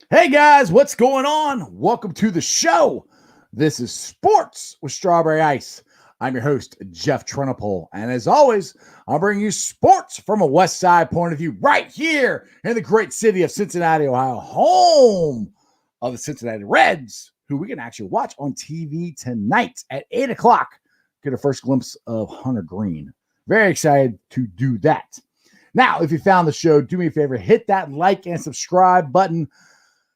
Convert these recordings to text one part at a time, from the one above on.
Hey guys, what's going on? Welcome to the show. This is Sports with Strawberry Ice. I'm your host, Jeff Trenopole. And as always, I'll bring you sports from a West Side point of view right here in the great city of Cincinnati, Ohio, home of the Cincinnati Reds, who we can actually watch on TV tonight at 8 o'clock. Get a first glimpse of Hunter Green. Very excited to do that. Now, if you found the show, do me a favor, hit that like and subscribe button.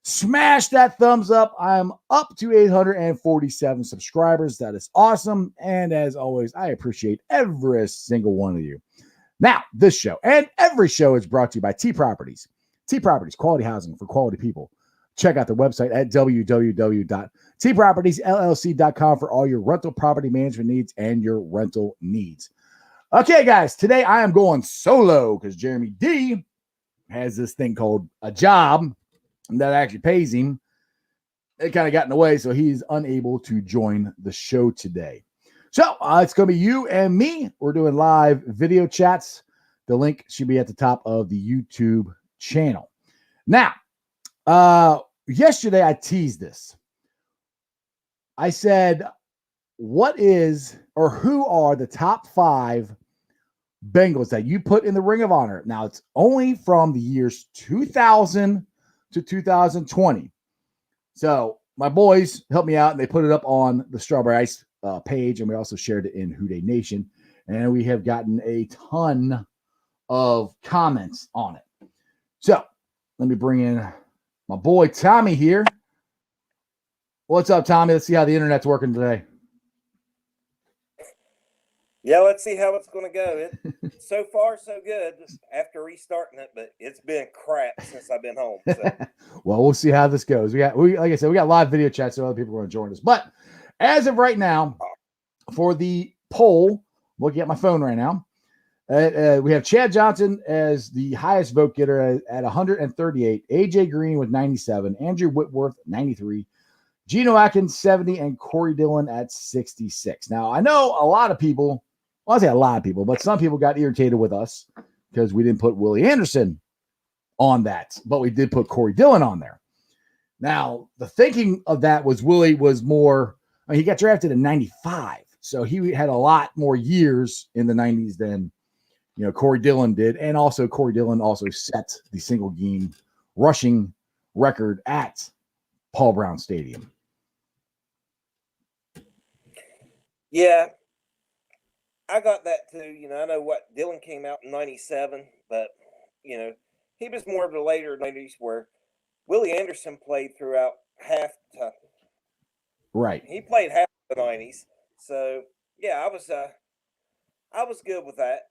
Smash that thumbs up. I'm up to 847 subscribers. That is awesome. And as always, I appreciate every single one of you. Now, this show and every show is brought to you by T Properties. T Properties, quality housing for quality people. Check out their website at www.tpropertiesllc.com for all your rental property management needs and your rental needs. Okay, guys, today I am going solo because Jeremy D has this thing called a job that actually pays him. It kind of got in the way, so he's unable to join the show today. So it's going to be you and me. We're doing live video chats. The link should be at the top of the YouTube channel. Now, yesterday I teased this. I said, what is or who are the top 5 Bengals that you put in the Ring of Honor? Now, it's only from the years 2000 to 2020. So my boys helped me out and they put it up on the Strawberry Ice page, and we also shared it in Houday Nation, and we have gotten a ton of comments on it. So let me bring in my boy Tommy here. What's up, Tommy? Let's see how the internet's working today. Yeah, let's see how it's going to go. So far, so good after restarting it, but it's been crap since I've been home. So. Well, we'll see how this goes. Like I said, we got live video chats, so other people are going to join us. But as of right now, for the poll, looking at my phone right now, we have Chad Johnson as the highest vote getter at 138, AJ Green with 97, Andrew Whitworth 93, Geno Atkins 70, and Corey Dillon at 66. Now, I know a lot of people. Well, I say a lot of people, but some people got irritated with us because we didn't put Willie Anderson on that, but we did put Corey Dillon on there. Now, the thinking of that was Willie was more, he got drafted in 95, so he had a lot more years in the 90s than, Corey Dillon did, and also Corey Dillon also set the single game rushing record at Paul Brown Stadium. Yeah. I got that too. I know what Dillon came out in 97, but, he was more of the later 90s where Willie Anderson played throughout half time. Right. He played half the 90s. So, yeah, I was good with that,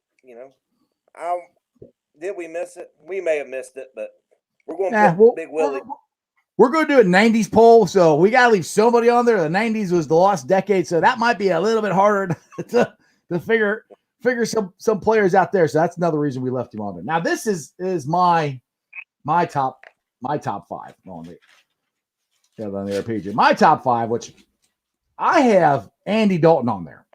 Did we miss it? We may have missed it, but we're going to put Big Willie. We're going to do a 90s poll, so we got to leave somebody on there. The 90s was the lost decade, so that might be a little bit harder to figure some players out there. So that's another reason we left him on there. Now this is my top 5 on the page. My top 5, which I have Andy Dalton on there.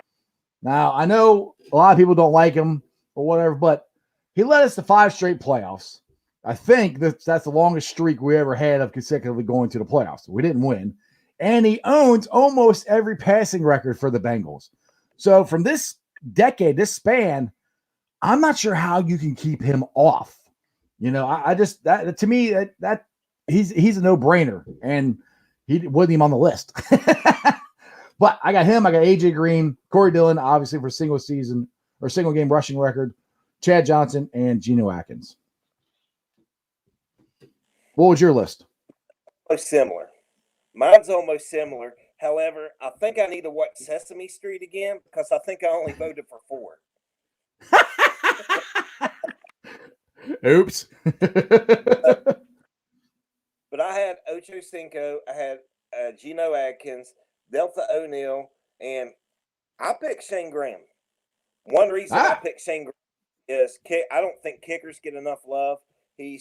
Now I know a lot of people don't like him or whatever, but he led us to 5 straight playoffs. I think that's the longest streak we ever had of consecutively going to the playoffs. We didn't win, and he owns almost every passing record for the Bengals. So from this decade, this span, I'm not sure how you can keep him off. I just that to me that he's a no-brainer, and he wasn't even on the list. But I got him. I got AJ Green, Corey Dillon, obviously for single season or single game rushing record, Chad Johnson, and Geno Atkins. What was your list? Almost similar. Mine's almost similar. However, I think I need to watch Sesame Street again because I think I only voted for 4. Oops. But I had Ocho Cinco, I had Geno Atkins, Delta O'Neal, and I picked Shane Graham. One reason I picked Shane Graham is I don't think kickers get enough love. I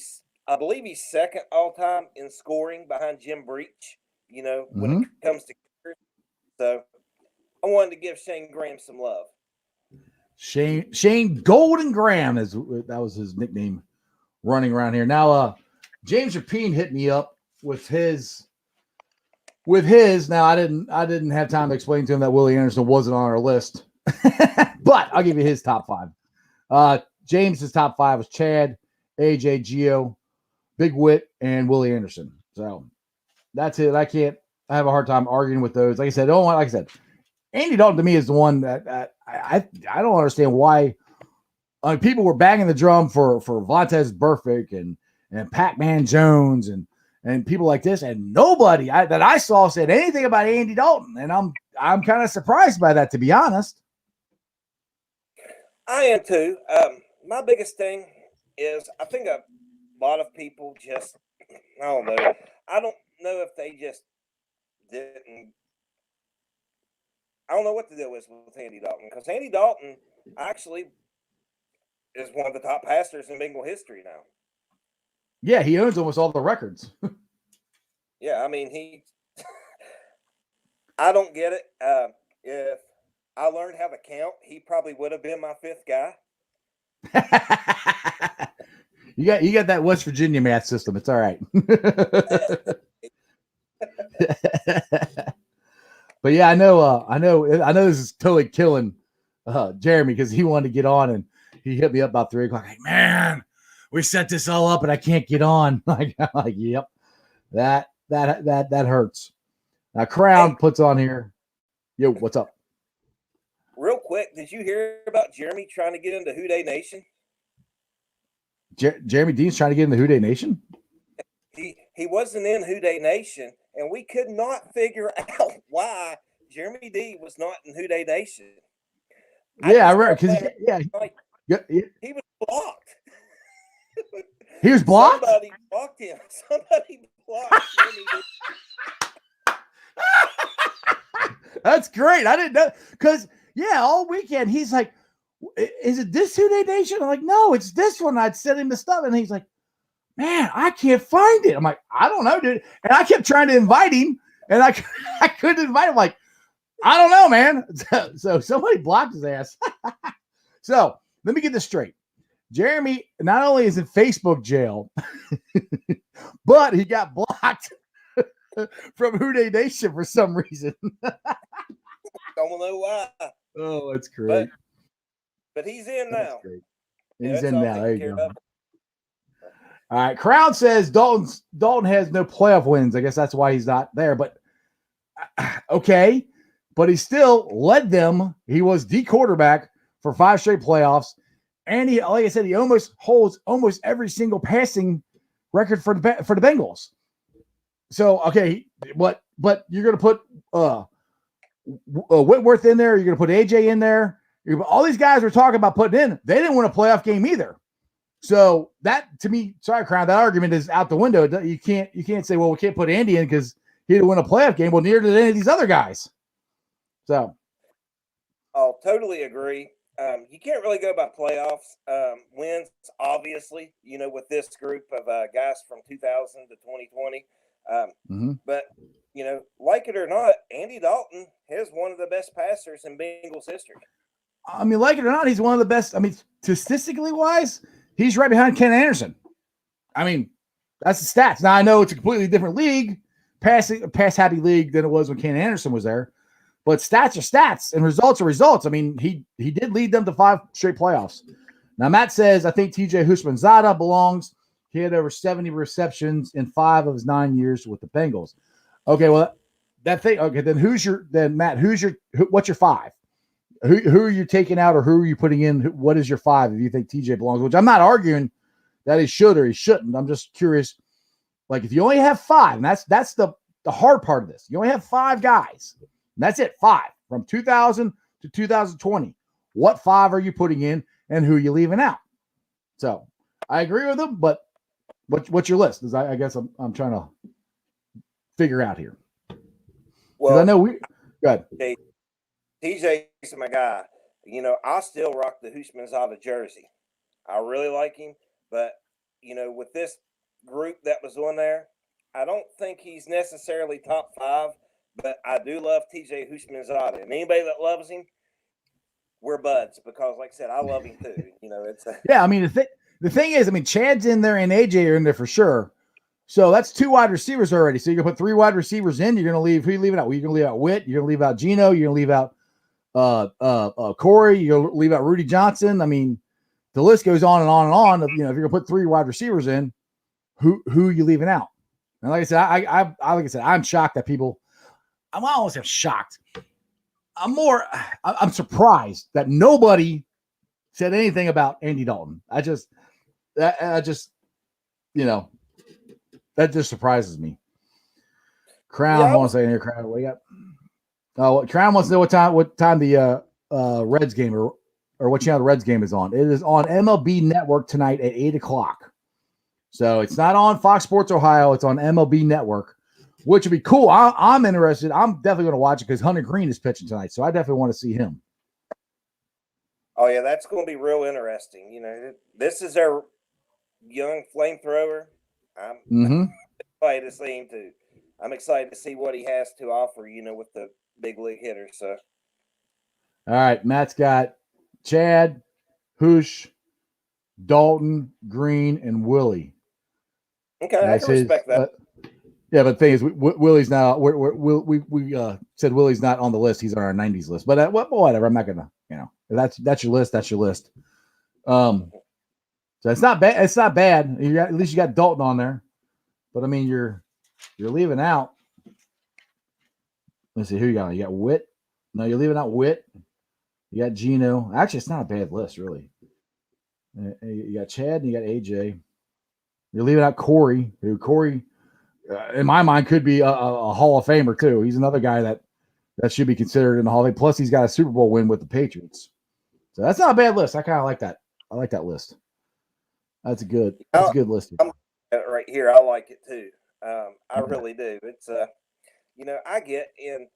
believe he's second all time in scoring behind Jim Breach, when it comes to kickers. So I wanted to give Shane Graham some love. Shane Golden Graham that was his nickname running around here. Now, James Rapine hit me up with his. Now I didn't have time to explain to him that Willie Anderson wasn't on our list, but I'll give you his top five. James's top five was Chad, AJ, Gio, Big Wit, and Willie Anderson. So that's it. I have a hard time arguing with those. Like I said, Andy Dalton to me is the one that I don't understand why. People were banging the drum for Vontaze Burfict and Pac-Man Jones and people like this, and nobody that I saw said anything about Andy Dalton, and I'm kind of surprised by that, to be honest. I am too. My biggest thing is I think a lot of people just I don't know. I don't know if they just didn't. I don't know what the deal is with Andy Dalton, because Andy Dalton actually is one of the top passers in Bengal history now. Yeah, he owns almost all the records. Yeah, I mean, I don't get it. If I learned how to count, he probably would have been my fifth guy. You got that West Virginia math system. It's all right. But yeah, I know this is totally killing Jeremy, because he wanted to get on and he hit me up about 3 o'clock. Like, man, we set this all up and I can't get on. Like, yep, that hurts. Now Crown puts on here. Yo, what's up? Real quick, did you hear about Jeremy trying to get into Houday Nation? Jeremy Dean's trying to get into Houday Nation? He wasn't in Houday Nation, and we could not figure out why Jeremy D was not in Houday Nation. Yeah, I remember, because he was blocked. He was blocked? Somebody blocked him. Somebody blocked Jeremy D. That's great. I didn't know, because all weekend he's like, is it this Houday Nation? I'm like, no, it's this one. I'd send him the stuff, and he's like, man, I can't find it. I'm like, I don't know, dude. And I kept trying to invite him, and I couldn't invite him. Like, I don't know, man. So somebody blocked his ass. So let me get this straight. Jeremy not only is in Facebook jail, but he got blocked from Houday Nation for some reason. Don't know why. Oh, that's great. But he's in now. He's in now. There you go. All right. Crown says Dalton has no playoff wins. I guess that's why he's not there. But okay. But he still led them. He was the quarterback for 5 straight playoffs. And he, like I said, he almost holds almost every single passing record for the Bengals. So, okay, but you're going to put Whitworth in there. You're going to put AJ in there. All these guys were talking about putting in. They didn't win a playoff game either. So that, to me, sorry, Crown, that argument is out the window. You can't say, well, we can't put Andy in because he didn't win a playoff game. Well, neither did any of these other guys. So, I'll totally agree. You can't really go by playoffs. Wins, obviously, with this group of guys from 2000 to 2020. But, like it or not, Andy Dalton is one of the best passers in Bengals history. I mean, like it or not, he's one of the best. I mean, statistically wise, he's right behind Ken Anderson. I mean, that's the stats. Now, I know it's a completely different league, pass-happy league than it was when Ken Anderson was there. But stats are stats and results are results. I mean, he did lead them to 5 straight playoffs. Now, Matt says, I think TJ Houshmandzadeh belongs. He had over 70 receptions in 5 of his 9 years with the Bengals. Okay, well, okay, then Matt, what's your 5? Who are you taking out or who are you putting in? What is your 5 if you think TJ belongs? Which I'm not arguing that he should or he shouldn't. I'm just curious. Like, if you only have 5, and that's the hard part of this. You only have 5 guys. And that's it, 5 from 2000 to 2020. What 5 are you putting in and who are you leaving out? So I agree with them, but what's your list? Because I guess I'm trying to figure out here. Well, I know go ahead. TJ's my guy. I still rock the Houshmandzadeh jersey. I really like him, but with this group that was on there, I don't think he's necessarily top 5. But I do love TJ Houshmandzadeh. And anybody that loves him, we're buds because, like I said, I love him too. Yeah, I mean, the thing is, I mean, Chad's in there and AJ are in there for sure. So that's 2 wide receivers already. So you're going to put 3 wide receivers in. You're going to leave, who are you leaving out? Well, you're going to leave out Witt. You're going to leave out Geno. You're going to leave out Corey. You're going to leave out Rudy Johnson. I mean, the list goes on and on and on. Of, if you're going to put 3 wide receivers in, who are you leaving out? And like I said, I'm shocked that people. I'm almost shocked. I'm surprised that nobody said anything about Andy Dalton. That just surprises me. Crown, hold on a second here, Crown. What you got? Oh, Crown wants to know what time the Reds game or what channel the Reds game is on. It is on MLB Network tonight at 8:00. So it's not on Fox Sports Ohio. It's on MLB Network, which would be cool. I'm interested. I'm definitely going to watch it because Hunter Green is pitching tonight, so I definitely want to see him. Oh yeah, that's going to be real interesting. This is their young flamethrower. I'm excited to see him too. I'm excited to see what he has to offer. With the big league hitters. So, all right, Matt's got Chad, Hoosh, Dalton, Green, and Willie. Okay, I can respect that. Yeah, but the thing is, Willie's not. We said Willie's not on the list. He's on our '90s list. But whatever. I'm not gonna. If that's your list. That's your list. So it's not bad. It's not bad. At least you got Dalton on there. But I mean, you're leaving out. Let's see who you got. You got Witt. No, you're leaving out Witt. You got Geno. Actually, it's not a bad list, really. You got Chad and you got AJ. You're leaving out Corey, who in my mind, could be a Hall of Famer too. He's another guy that should be considered in the Hall of Fame. Plus, he's got a Super Bowl win with the Patriots. So that's not a bad list. I kind of like that. I like that list. That's a good list. Right here, I like it too. I really do. It's I get in.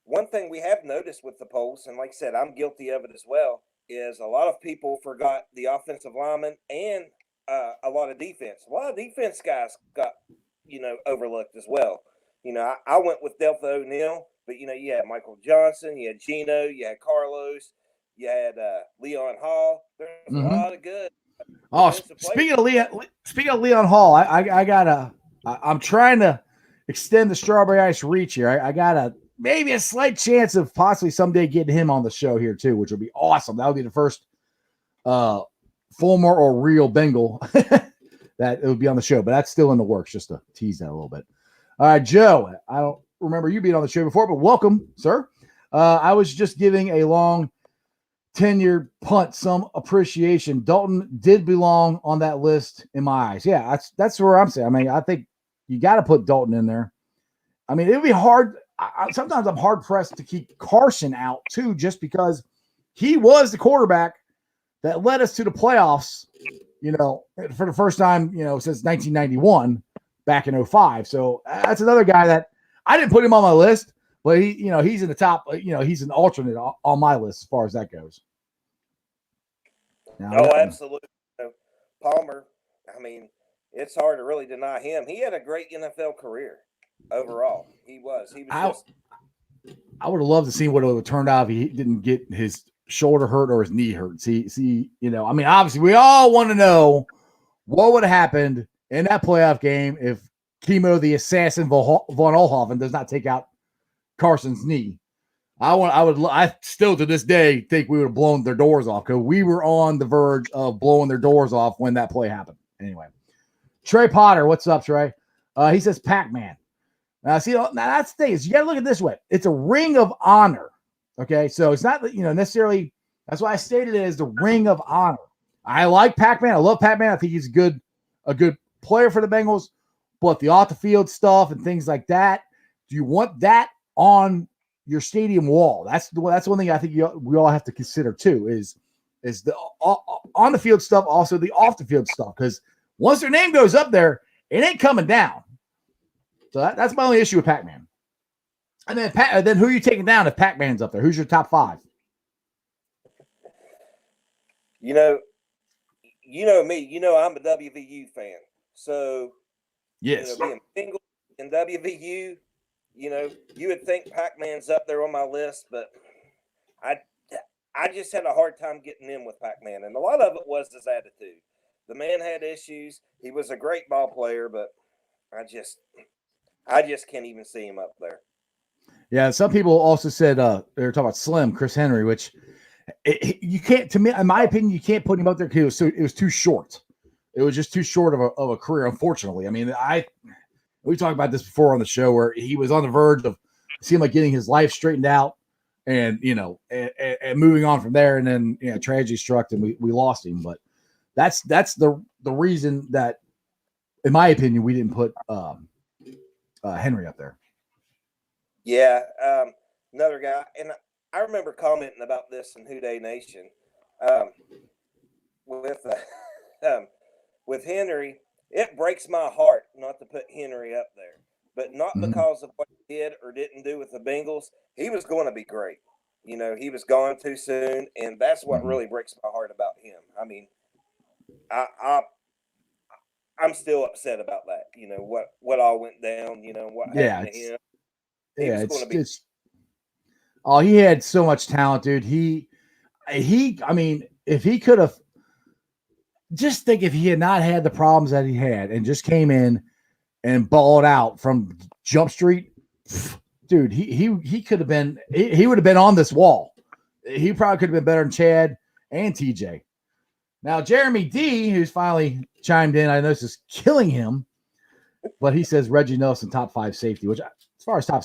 One thing we have noticed with the polls, and like I said, I'm guilty of it as well, is a lot of people forgot the offensive lineman and a lot of defense. A lot of defense guys got, overlooked as well. I went with Delta O'Neal, but, you had Michael Johnson, you had Geno, you had Carlos, you had Leon Hall. There's a lot of good. Oh, speaking of Leon Hall, I'm trying to extend the Strawberry Ice reach here. I got maybe a slight chance of possibly someday getting him on the show here too, which would be awesome. That would be the first former or real Bengal that it would be on the show, but that's still in the works, just to tease that a little bit. All right, Joe, I don't remember you being on the show before, but welcome, sir. I was just giving a long 10-year punt some appreciation. Dalton did belong on that list in my eyes. Yeah, that's where I'm saying. I mean, I think you got to put Dalton in there. I mean, it would be hard. Sometimes I'm hard-pressed to keep Carson out, too, just because he was the quarterback that led us to the playoffs, for the first time, since 1991, back in 2005. So that's another guy that I didn't put him on my list, but he's in the top, he's an alternate on my list as far as that goes. Now, absolutely. Palmer, I mean, it's hard to really deny him. He had a great NFL career overall. He was I would have loved to see what it would have turned out if he didn't get his shoulder hurt or his knee hurt. See, I mean, obviously we all want to know what would have happened in that playoff game if Chemo the Assassin von Oelhoffen does not take out Carson's knee. I still to this day think we would have blown their doors off because we were on the verge of blowing their doors off when that play happened. Anyway, Trey Potter, what's up, Trey? He says Pac-Man. Now, that's the thing is you got to look at it this way. It's a ring of honor. Okay, so it's not necessarily. That's why I stated it as the ring of honor. I like Pac-Man. I love Pac-Man. I think he's a good player for the Bengals. But the off the field stuff and things like that, do you want that on your stadium wall? That's one thing I think we all have to consider too. Is the on the field stuff, also the off the field stuff. Because once their name goes up there, it ain't coming down. So that's my only issue with Pac-Man. And then who are you taking down if Pac-Man's up there? Who's your top 5? You know me. I'm a WVU fan. So, yes, being single in WVU, you would think Pac-Man's up there on my list, but I just had a hard time getting in with Pac-Man, and a lot of it was his attitude. The man had issues. He was a great ball player, but I just can't even see him up there. Yeah, some people also said they were talking about Slim, Chris Henry, which you can't. To me, in my opinion, you can't put him up there because it was too short. It was just too short of a career, unfortunately. I mean, we talked about this before on the show where he was on the verge of seemed like getting his life straightened out and and moving on from there, and then tragedy struck and we lost him. But that's the reason that, in my opinion, we didn't put Henry up there. Yeah, another guy, and I remember commenting about this in Houday Nation with Henry. It breaks my heart not to put Henry up there, but not because of what he did or didn't do with the Bengals. He was going to be great. He was gone too soon, and that's what really breaks my heart about him. I mean, I'm still upset about that. What all went down. What happened to him. He had so much talent, dude. I mean, if he could have, just think if he had not had the problems that he had and just came in and balled out from Jump Street, dude, he could have been, he would have been on this wall. He probably could have been better than Chad and TJ. Now, Jeremy D, who's finally chimed in, I know this is killing him, but he says Reggie Nelson, top 5 safety, which as far as top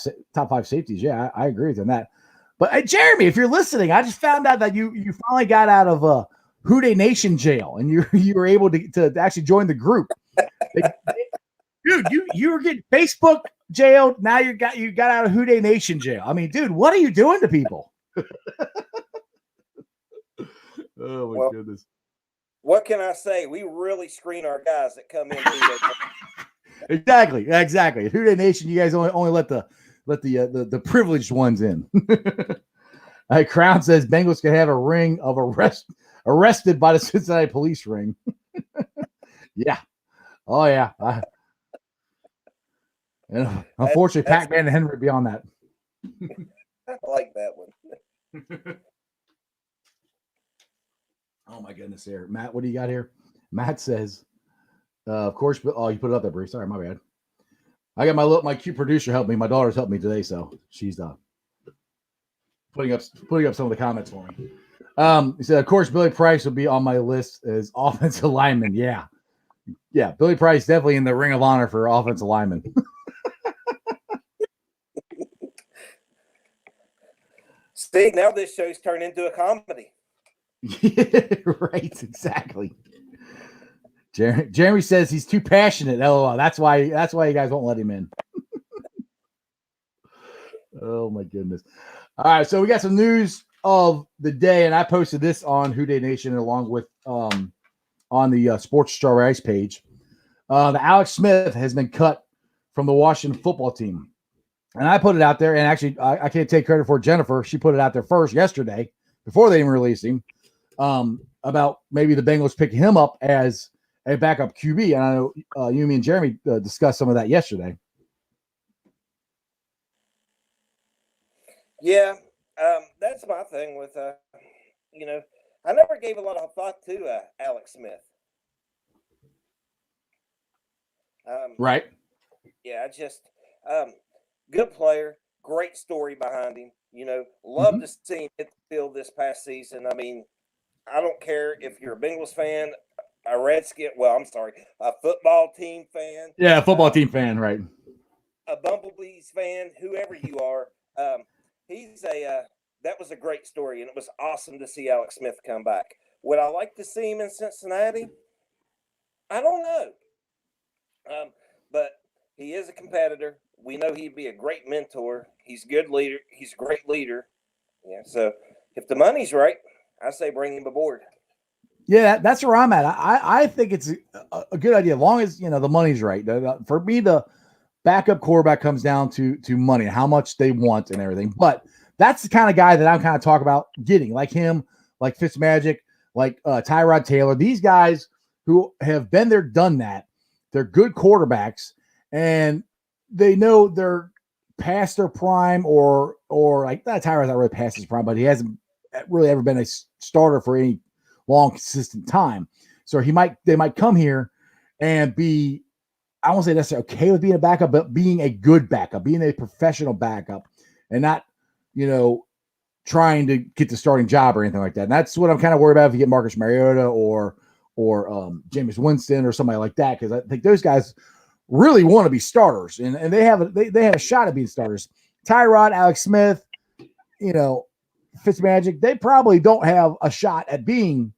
5 safeties, yeah, I agree with him that. But Jeremy, if you're listening, I just found out that you finally got out of Houday Nation jail and you were able to actually join the group. Dude, you were getting Facebook jailed. Now you got out of Houday Nation jail. I mean, dude, what are you doing to people? Oh my goodness. What can I say? We really screen our guys that come in. Exactly. Houday Nation, you guys only let the privileged ones in. Crown says Bengals could have a ring of arrested by the Cincinnati police ring. Yeah. Oh yeah. Unfortunately, Pac-Man and Henry would be on that. I like that one. Oh my goodness, here, Matt. What do you got here? Matt says, "Of course." Oh, you put it up there, Bruce. Sorry, my bad. I got my cute producer helped me. My daughter's helped me today, so she's putting up some of the comments for me. He said, "Of course, Billy Price will be on my list as offensive lineman." Yeah. Billy Price definitely in the Ring of Honor for offensive lineman. See, now this show's turned into a comedy. Right, exactly. Jeremy says he's too passionate. LOL. That's why you guys won't let him in. Oh my goodness. All right, so we got some news of the day, and I posted this on Houday Nation along with on the Sports Strawberry Ice page. The Alex Smith has been cut from the Washington football team. And I put it out there, and actually I can't take credit for Jennifer. She put it out there first yesterday before they even released him about maybe the Bengals picking him up as a backup QB. And I know you, me, and Jeremy discussed some of that yesterday. Yeah, that's my thing with, I never gave a lot of thought to Alex Smith. Right. Yeah, good player, great story behind him. Love to see him hit the field this past season. I mean, I don't care if you're a Bengals fan, a football team fan. Yeah, football team fan, right. A Bumblebees fan, whoever you are. That was a great story, and it was awesome to see Alex Smith come back. Would I like to see him in Cincinnati? I don't know. But he is a competitor. We know he'd be a great mentor. He's a good leader. He's a great leader. Yeah. So if the money's right, I say bring him aboard. Yeah, that's where I'm at. I think it's a good idea as long as the money's right. For me, the backup quarterback comes down to money, how much they want and everything. But that's the kind of guy that I'm kind of talking about getting, like him, like Fitzmagic, like Tyrod Taylor. These guys who have been there, done that. They're good quarterbacks, and they know they're past their prime, or like Tyrod's not really past his prime, but he hasn't really ever been a starter for any long, consistent time. So they might come here and be I won't say necessarily okay with being a backup, but being a good backup, being a professional backup, and not, trying to get the starting job or anything like that. And that's what I'm kind of worried about if you get Marcus Mariota or Jameis Winston or somebody like that, because I think those guys really want to be starters, and they have a shot at being starters. Tyrod, Alex Smith, Fitzmagic, they probably don't have a shot at being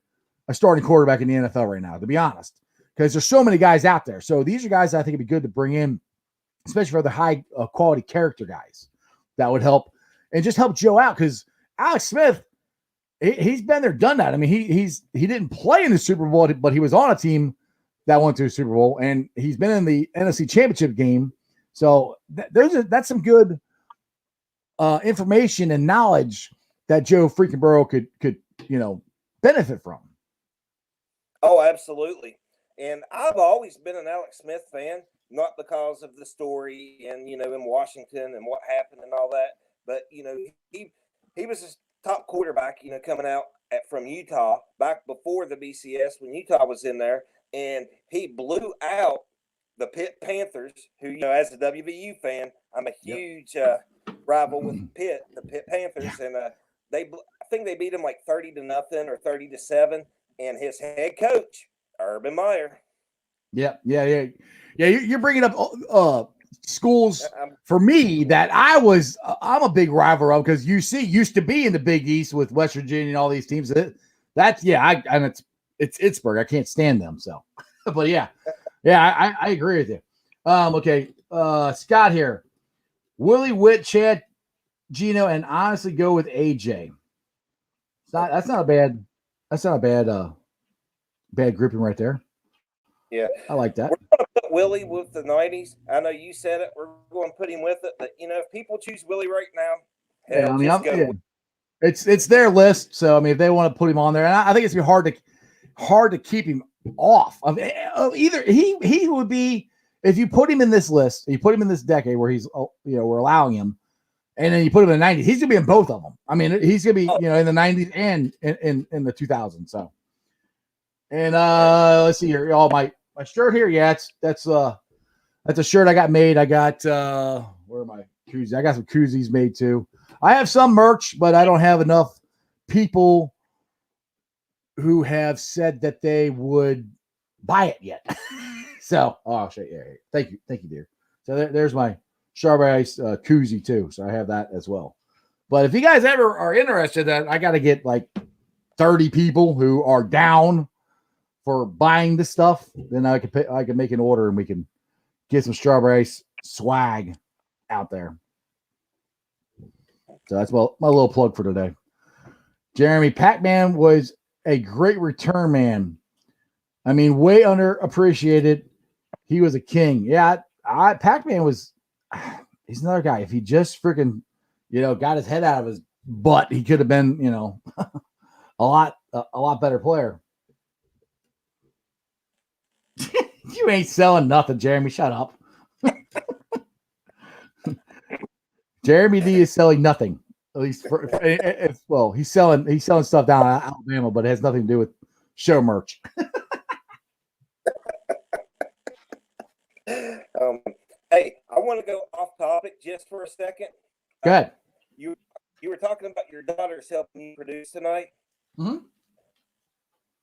a starting quarterback in the NFL right now, to be honest, because there's so many guys out there. So these are guys I think it'd be good to bring in, especially for the high quality character guys that would help and just help Joe out, because Alex Smith, he's been there, done that. I mean, he didn't play in the Super Bowl, but he was on a team that went to the Super Bowl, and he's been in the NFC Championship game. So that's some good information and knowledge that Joe freaking Burrow could benefit from. Oh, absolutely. And I've always been an Alex Smith fan, not because of the story and in Washington and what happened and all that, but he was a top quarterback, coming out from Utah back before the BCS when Utah was in there, and he blew out the Pitt Panthers, who, as a WVU fan, I'm a huge rival with Pitt, the Pitt Panthers, and I think they beat him like 30-0 or 30-7, and his head coach, Urban Meyer. Yeah. You're bringing up schools for me that I'm a big rival of, because UC used to be in the Big East with West Virginia and all these teams. And it's Pittsburgh. I can't stand them. So, but I agree with you. Okay. Scott here. Willie, Witt, Chad, Gino, and honestly go with AJ. That's not a bad grouping right there. Yeah, I like that. We're going to put Willie with the 90s. I know you said it. We're going to put him with it. But, if people choose Willie right now, it's their list. So, I mean, if they want to put him on there, and I think it's going to be hard to keep him off. I mean, either he would be, if you put him in this list, you put him in this decade where he's, we're allowing him, and then you put him in the 90s, he's going to be in both of them. I mean, he's going to be, in the 90s and in the 2000s. So, and let's see here. All my shirt here. Yeah, that's a shirt I got made. I got where are my koozies? I got some koozies made too. I have some merch, but I don't have enough people who have said that they would buy it yet. So, I'll show you. Thank you, dear. So there's my Strawberry Ice koozie too. So I have that as well. But if you guys ever are interested, that I got to get like 30 people who are down for buying this stuff, then I can make an order and we can get some Strawberry Ice swag out there. So that's my little plug for today. Jeremy, Pac-Man was a great return man. I mean, way underappreciated. He was a king. Yeah, Pac-Man was. He's another guy. If he just freaking, got his head out of his butt, he could have been, a lot better player. You ain't selling nothing, Jeremy. Shut up. Jeremy D is selling nothing. At least he's selling stuff down in Alabama, but it has nothing to do with show merch. Hey, I want to go off topic just for a second. Go ahead. You were talking about your daughter's helping you produce tonight. Mm-hmm.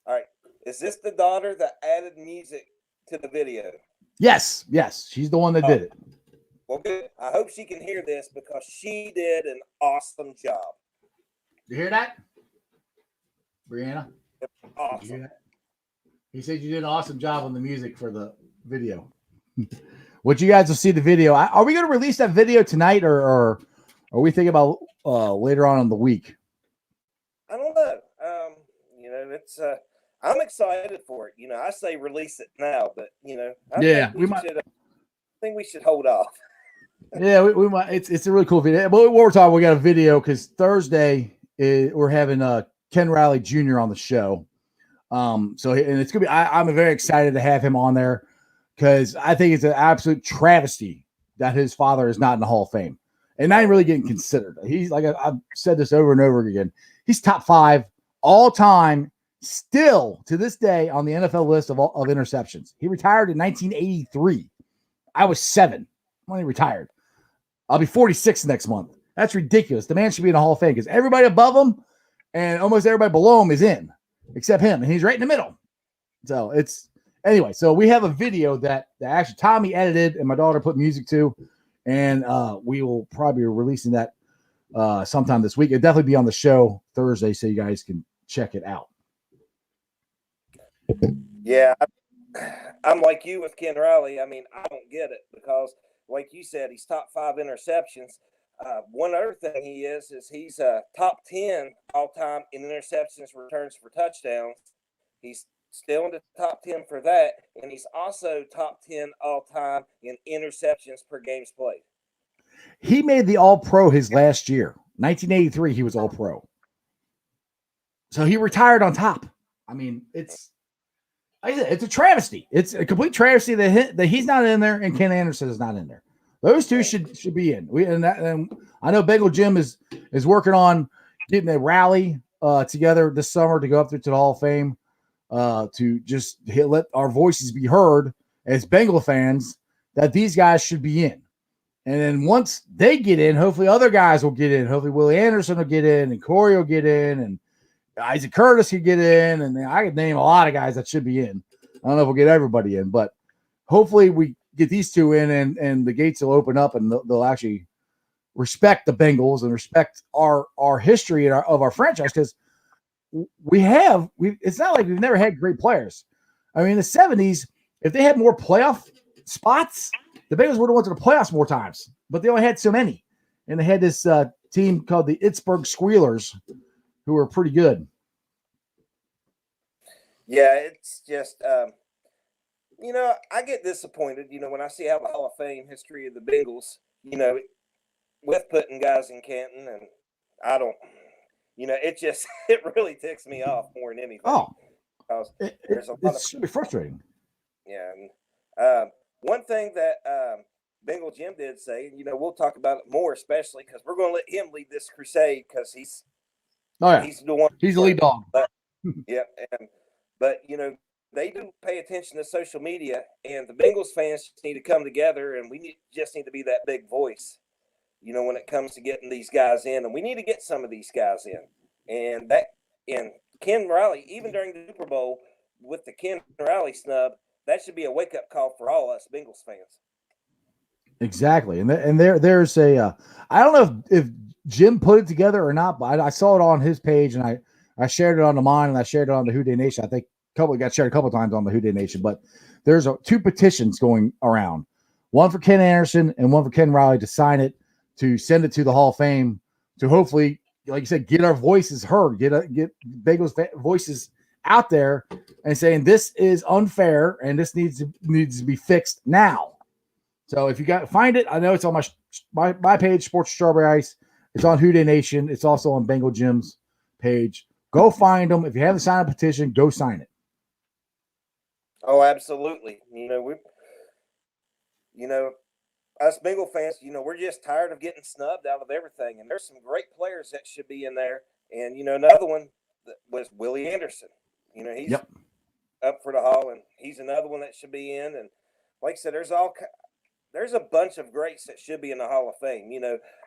All right. Is this the daughter that added music to the video? Yes. She's the one that did it. Well, good. I hope she can hear this because she did an awesome job. You hear that, Brianna? Awesome. You hear that? He said you did an awesome job on the music for the video. What you guys will see the video. Are we going to release that video tonight, or are we thinking about later on in the week? I don't know. It's I'm excited for it. I say release it now, but I think we should hold off. Yeah, we might. It's a really cool video. But what we're talking, we got a video because Thursday we're having Ken Riley Jr. on the show. And it's gonna be. I'm very excited to have him on there because I think it's an absolute travesty that his father is not in the Hall of Fame and not really getting considered. He's like I've said this over and over again. He's top 5 all time, still to this day on the NFL list of interceptions. He retired in 1983. I was 7 when he retired. I'll be 46 next month. That's ridiculous. The man should be in the Hall of Fame because everybody above him and almost everybody below him is in, except him, and he's right in the middle. So it's anyway. So we have a video that actually Tommy edited and my daughter put music to, and we will probably be releasing that sometime this week. It'll definitely be on the show Thursday, so you guys can check it out. Yeah, I'm like you with Ken Riley. I mean, I don't get it because, like you said, he's top 5 interceptions. One other thing he is he's top 10 all time in interceptions, returns for touchdowns. He's still in the top 10 for that, and he's also top 10 all time in interceptions per games played. He made the All-Pro his last year, 1983. He was All-Pro, so he retired on top. I mean, it's a travesty. It's a complete travesty that he's not in there and Ken Anderson is not in there. Those two should be in. And I know Bengal Jim is working on getting a rally together this summer to go up there to the Hall of Fame to just let our voices be heard as Bengal fans that these guys should be in. And then once they get in, hopefully other guys will get in. Hopefully Willie Anderson will get in and Corey will get in and Isaac Curtis could get in, and I could name a lot of guys that should be in. I don't know if we'll get everybody in, but hopefully we get these two in, and the gates will open up, and they'll actually respect the Bengals and respect our history and of our franchise because it's not like we've never had great players. I mean, in the 70s, if they had more playoff spots, the Bengals would have went to the playoffs more times, but they only had so many, and they had this team called the Pittsburgh Squealers, who are pretty good. Yeah, it's just, I get disappointed, when I see how the Hall of Fame history of the Bengals, with putting guys in Canton, and I don't, it really ticks me off more than anything. Oh, it's should be frustrating. Yeah. And, one thing that Bengal Jim did say, we'll talk about it more, especially because we're going to let him lead this crusade because he's the one. He's the lead dog. But they do pay attention to social media, and the Bengals fans need to come together, and we just need to be that big voice, when it comes to getting these guys in, and we need to get some of these guys in. And Ken Riley, even during the Super Bowl with the Ken Riley snub, that should be a wake up call for all us Bengals fans. Exactly, and there's a I don't know if Jim put it together or not, but I saw it on his page, and I shared it on mine, and I shared it on the Who Dey Nation. I think it got shared a couple of times on the Who Dey Nation, but there's 2 petitions going around, one for Ken Anderson and one for Ken Riley to sign it, to send it to the Hall of Fame, to hopefully, like you said, get our voices heard, get Bengals voices out there and saying this is unfair and this needs to be fixed now. So if you find it, I know it's on my page, Sports Strawberry Ice. It's on Who Dey Nation. It's also on Bengal Jim's page. Go find them. If you haven't signed a petition, go sign it. Oh, absolutely. Us Bengal fans, we're just tired of getting snubbed out of everything. And there's some great players that should be in there. And, another one was Willie Anderson. He's up for the Hall, and he's another one that should be in. And like I said, there's a bunch of greats that should be in the Hall of Fame.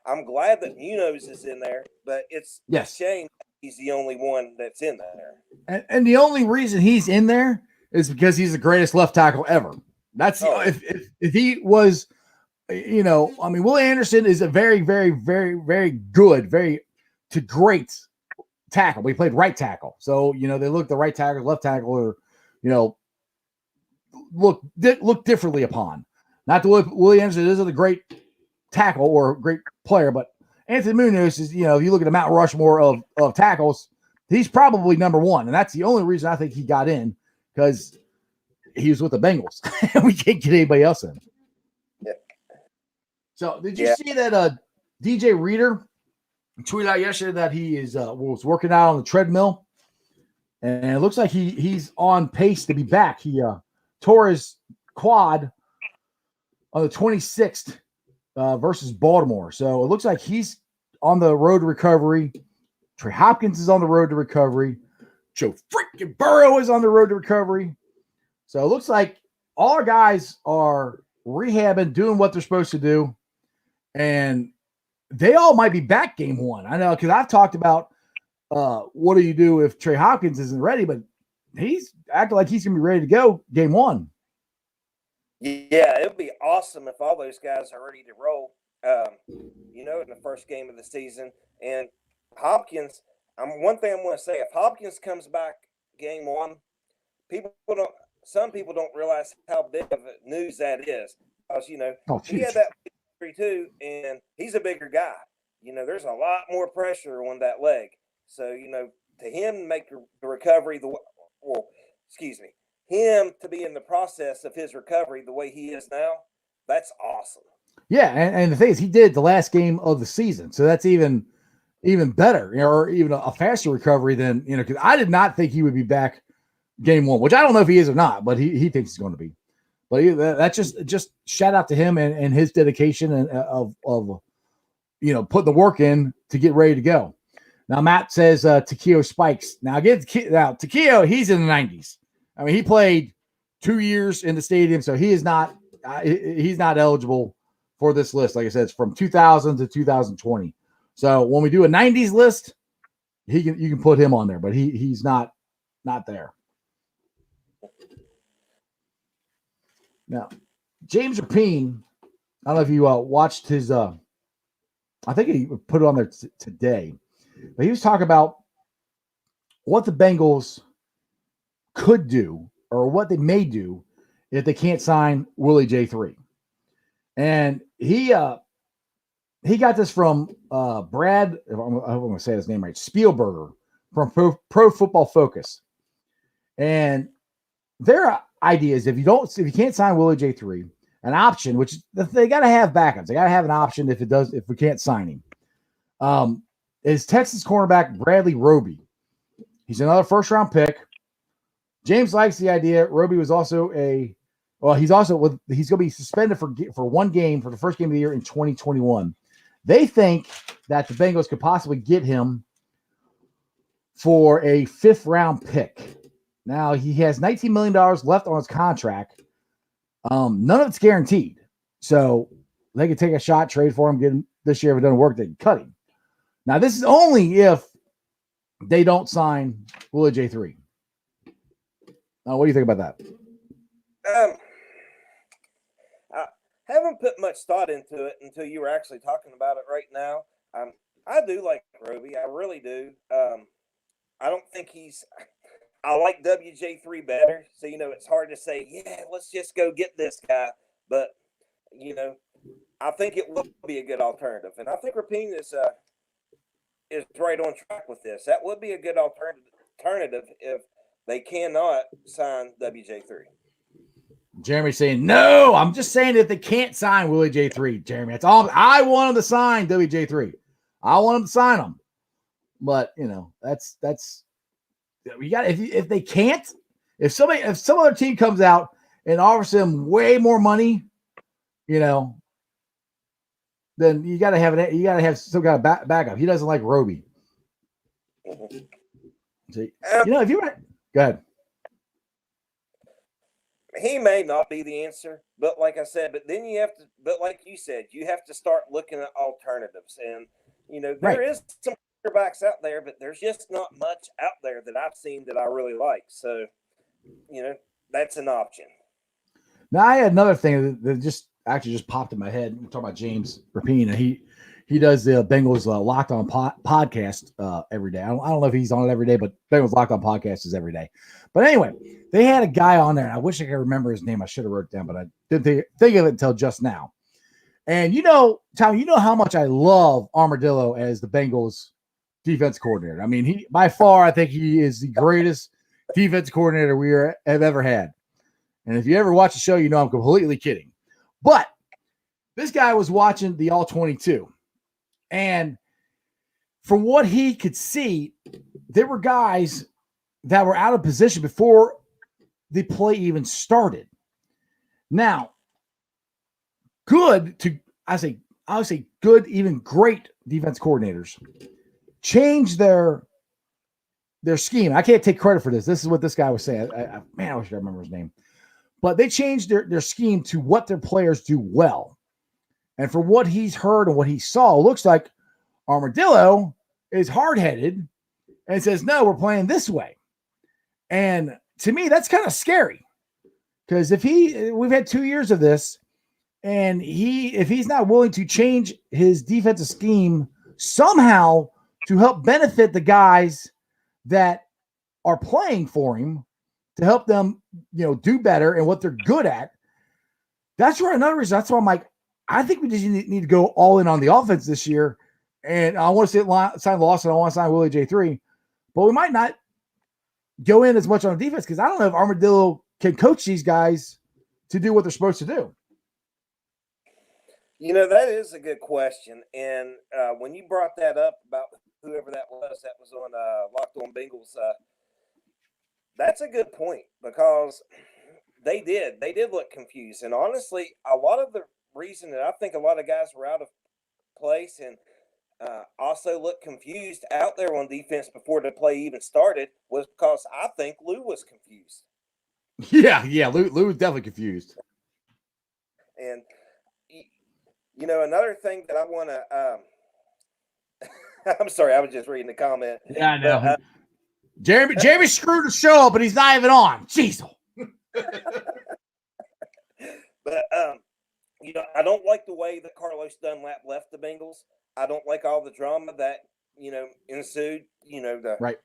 I'm glad that Munoz is in there, but it's a shame that he's the only one that's in there. And the only reason he's in there is because he's the greatest left tackle ever. That's if he was, Willie Anderson is a very, very, very, very good, great tackle. We played right tackle, so they look the right tackle, left tackle, or look differently upon. Not that Willie Anderson isn't a great tackle or a great player, but Anthony Munoz is, if you look at the Mount Rushmore of tackles, he's probably number 1. And that's the only reason I think he got in, because he was with the Bengals. We can't get anybody else in. Yeah. So did you see that DJ Reader tweeted out yesterday that he was working out on the treadmill? And it looks like he's on pace to be back. He tore his quad on the 26th versus Baltimore. So it looks like he's on the road to recovery. Trey Hopkins is on the road to recovery. Joe freaking Burrow is on the road to recovery. So it looks like all our guys are rehabbing, doing what they're supposed to do, and they all might be back game one. I know, because I've talked about what do you do if Trey Hopkins isn't ready, but he's acting like he's going to be ready to go game one. Yeah, it would be awesome if all those guys are ready to roll, in the first game of the season. And Hopkins, one thing I'm going to say, if Hopkins comes back game one, some people don't realize how big of a news that is. Because, he had that injury too, and he's a bigger guy. There's a lot more pressure on that leg. So, to him make the recovery him to be in the process of his recovery the way he is now, that's awesome. Yeah, and the thing is, he did the last game of the season, so that's even better, or even a faster recovery than because I did not think he would be back game one, which I don't know if he is or not, but he thinks he's going to be. But that's just shout out to him and his dedication and of putting the work in to get ready to go. Now Matt says Takeo spikes. Now again, Takeo, he's in the 90s. I mean, he played 2 years in the stadium, so he is not he's not eligible for this list. Like I said, it's from 2000 to 2020. So when we do a 90s list, you can put him on there, but he's not there. Now, James Rapine, I don't know if you watched his I think he put it on there today, but he was talking about what the Bengals could do or what they may do if they can't sign Willie J3. And he got this from Brad, I hope I'm going to say his name right, Spielberger from Pro Football Focus. And their idea is if you can't sign Willie J3, an option, which they got to have backups. They got to have an option if we can't sign him. Is Texas cornerback Bradley Roby. He's another first-round pick. James likes the idea. Roby was also he's going to be suspended for one game for the first game of the year in 2021. They think that the Bengals could possibly get him for a 5th-round pick. Now, he has $19 million left on his contract. None of it's guaranteed. So they could take a shot, trade for him, get him this year. If it doesn't work, they can cut him. Now, this is only if they don't sign Willie J3. What do you think about that? I haven't put much thought into it until you were actually talking about it right now. I do like Roby. I really do. I don't think I like WJ3 better. So, it's hard to say, yeah, let's just go get this guy. But, I think it will be a good alternative. And I think Rapine is right on track with this. That would be a good alternative if they cannot sign WJ3. Jeremy saying, no, I'm just saying that they can't sign Willie J3, Jeremy. That's all. I want them to sign WJ3. I want them to sign him. But, that's we got if they can't, if some other team comes out and offers him way more money, then you got to have some kind of backup. He doesn't like Roby. So, if you want, go ahead. He may not be the answer, but like I said, but like you said, you have to start looking at alternatives. And, there is some quarterbacks out there, but there's just not much out there that I've seen that I really like. So, that's an option. Now, I had another thing that just popped in my head. We're talking about James Rapine. He does the Bengals Locked On podcast every day. I don't know if he's on it every day, but Bengals Locked On podcast is every day. But anyway, they had a guy on there, and I wish I could remember his name. I should have wrote it down, but I didn't think of it until just now. And Tom, how much I love Armadillo as the Bengals defense coordinator. I mean, by far, I think he is the greatest defense coordinator we have ever had. And if you ever watch the show, I'm completely kidding. But this guy was watching the All-22. And from what he could see, there were guys that were out of position before the play even started. Now, I would say good, even great defense coordinators change their scheme. I can't take credit for this. This is what this guy was saying. I wish I remember his name. but they changed their scheme to what their players do well. And for what he's heard and what he saw, it looks like Armadillo is hard-headed and says, no, we're playing this way. And to me, that's kind of scary, because we've had 2 years of this, and if he's not willing to change his defensive scheme somehow to help benefit the guys that are playing for him, to help them, do better and what they're good at. That's where another reason. That's why I'm like, I think we just need to go all in on the offense this year. And I want to sign Lawson. I want to sign Willie J3, but we might not go in as much on defense, because I don't know if Armadillo can coach these guys to do what they're supposed to do. That is a good question. And when you brought that up about whoever that was on Locked On Bengals, that's a good point, because they did look confused. And honestly, a lot of the reason that I think a lot of guys were out of place and also looked confused out there on defense before the play even started was because I think Lou was confused. Yeah, Lou was definitely confused. And another thing that I want to I'm sorry, I was just reading the comment. Yeah, I know. But, Jeremy screwed the show up, but he's not even on. Jeez. But I don't like the way that Carlos Dunlap left the Bengals. I don't like all the drama that ensued. To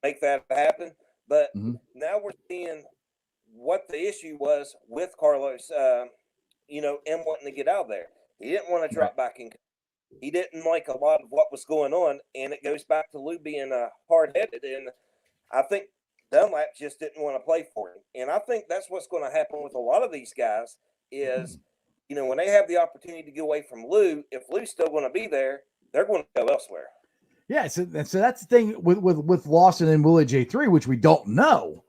make that happen. But now we're seeing what the issue was with Carlos. And wanting to get out of there. He didn't want to drop back in. He didn't like a lot of what was going on, and it goes back to Lou being hard-headed. And I think Dunlap just didn't want to play for him. And I think that's what's going to happen with a lot of these guys is, when they have the opportunity to get away from Lou, if Lou's still going to be there, they're going to go elsewhere. Yeah, so that's the thing with Lawson and Willie J3, which we don't know,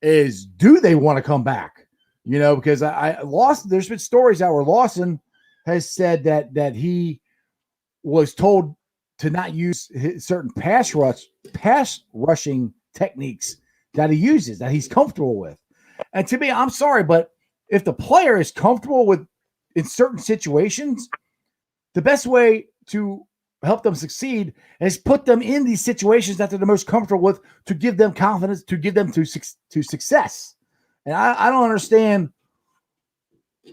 is do they want to come back? Because there's been stories out where Lawson has said that he was told to not use certain pass rushing techniques that he uses, that he's comfortable with. And to me, I'm sorry, but if the player is comfortable with in certain situations, the best way to help them succeed is put them in these situations that they're the most comfortable with, to give them confidence, to give them to success. And I don't understand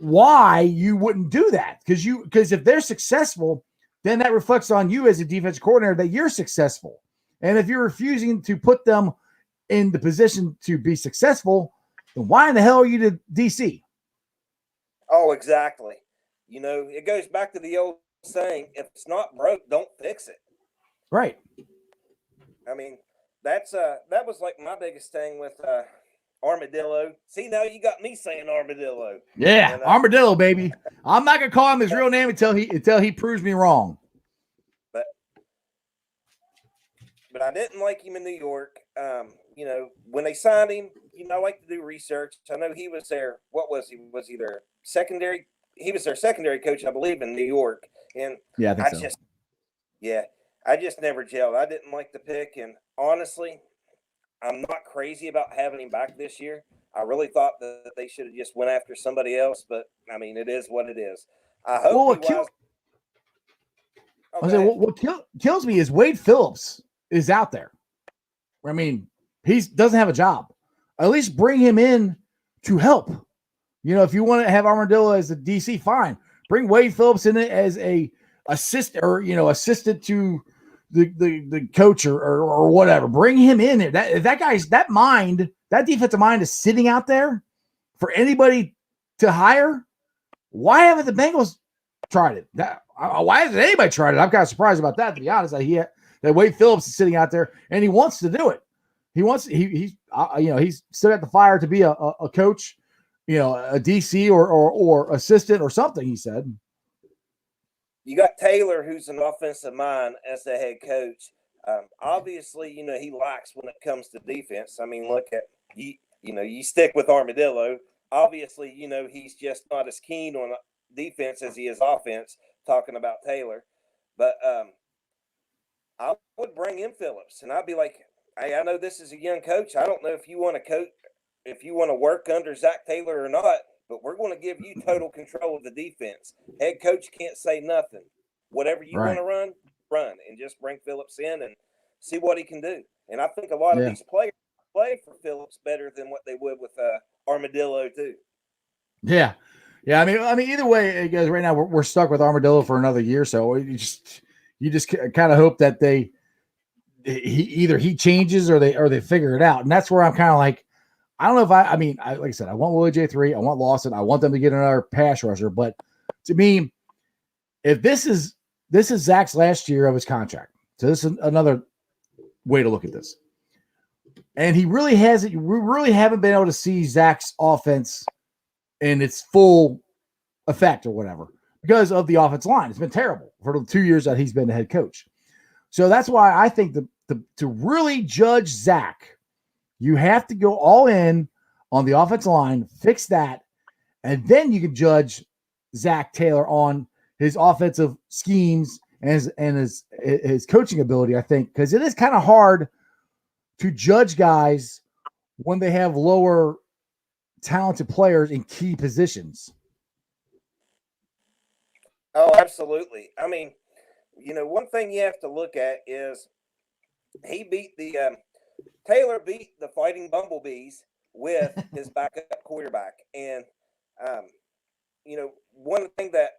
why you wouldn't do that, because if they're successful, then that reflects on you as a defensive coordinator that you're successful. And if you're refusing to put them in the position to be successful, then why in the hell are you the DC? Oh, exactly. It goes back to the old saying, if it's not broke, don't fix it. Right. I mean, that was like my biggest thing with Armadillo. See, now you got me saying Armadillo. Yeah, and, Armadillo, baby. I'm not gonna call him his real name until he proves me wrong. But I didn't like him in New York. When they signed him, I like to do research. I know he was there. What was he? Was he their secondary? He was their secondary coach, I believe, in New York. And yeah, I think so. I just never gelled. I didn't like the pick, and honestly, I'm not crazy about having him back this year. I really thought that they should have just went after somebody else, but I mean, it is what it is. I hope what kills me is Wade Phillips is out there. I mean, he doesn't have a job. At least bring him in to help. If you want to have Armadillo as a DC, fine. Bring Wade Phillips in as a assistant assistant to the coach or whatever. Bring him in there. That guy's that defensive mind is sitting out there for anybody to hire. Why haven't the Bengals tried it? Why hasn't anybody tried it? I'm kind of surprised about that, to be honest. That Wade Phillips is sitting out there and he wants to do it. He's still got the fire to be a coach, a DC or assistant or something, he said. You got Taylor, who's an offensive mind as the head coach. Obviously, he lacks when it comes to defense. I mean, look at you stick with Armadillo. Obviously, he's just not as keen on defense as he is offense, talking about Taylor. But I would bring in Phillips, and I'd be like, hey, I know this is a young coach. I don't know if you want to coach if you want to work under Zach Taylor or not, but we're going to give you total control of the defense. Head coach can't say nothing. Whatever you want to run, and just bring Phillips in and see what he can do. And I think a lot of these players play for Phillips better than what they would with Armadillo too. Yeah. I mean, either way, guys, right now we're stuck with Armadillo for another year. So you just kind of hope that he changes or they figure it out. And that's where I'm kind of like, I don't know if like I said, I want Willie J3, I want Lawson, I want them to get another pass rusher. But to me, if this is Zach's last year of his contract, so this is another way to look at this. And we really haven't been able to see Zach's offense in its full effect or whatever because of the offensive line. It's been terrible for the 2 years that he's been the head coach. So that's why I think to really judge Zach, you have to go all in on the offensive line, fix that, and then you can judge Zach Taylor on his offensive schemes and his coaching ability, I think, because it is kind of hard to judge guys when they have lower talented players in key positions. Oh, absolutely. I mean, one thing you have to look at is Taylor beat the Fighting Bumblebees with his backup quarterback. And, one thing that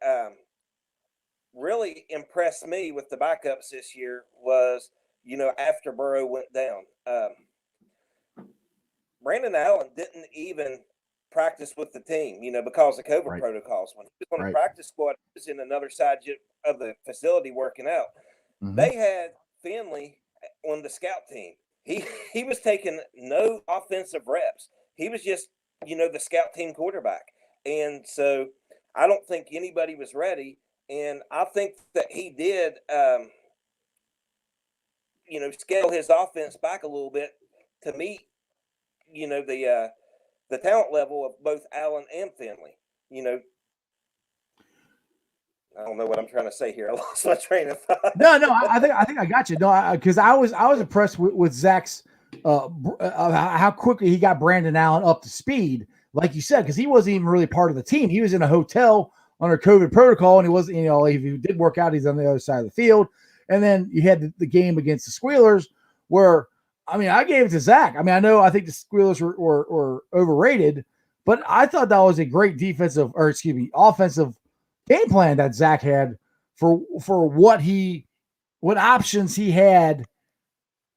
really impressed me with the backups this year was, after Burrow went down, Brandon Allen didn't even practice with the team, because of COVID protocols. When he was on the practice squad, he was in another side of the facility working out. Mm-hmm. They had Finley on the scout team. He was taking no offensive reps. He was just, the scout team quarterback. And so I don't think anybody was ready. And I think that he did, scale his offense back a little bit to meet, the talent level of both Allen and Finley. I don't know what I'm trying to say here. I lost my train of thought. No, I think I got you. No, because I was impressed with Zach's how quickly he got Brandon Allen up to speed, like you said, because he wasn't even really part of the team. He was in a hotel under COVID protocol, and he wasn't. If he did work out, he's on the other side of the field. And then you had the game against the Squealers, where I gave it to Zach. I think the Squealers were overrated, but I thought that was a great offensive game plan that Zach had for what options he had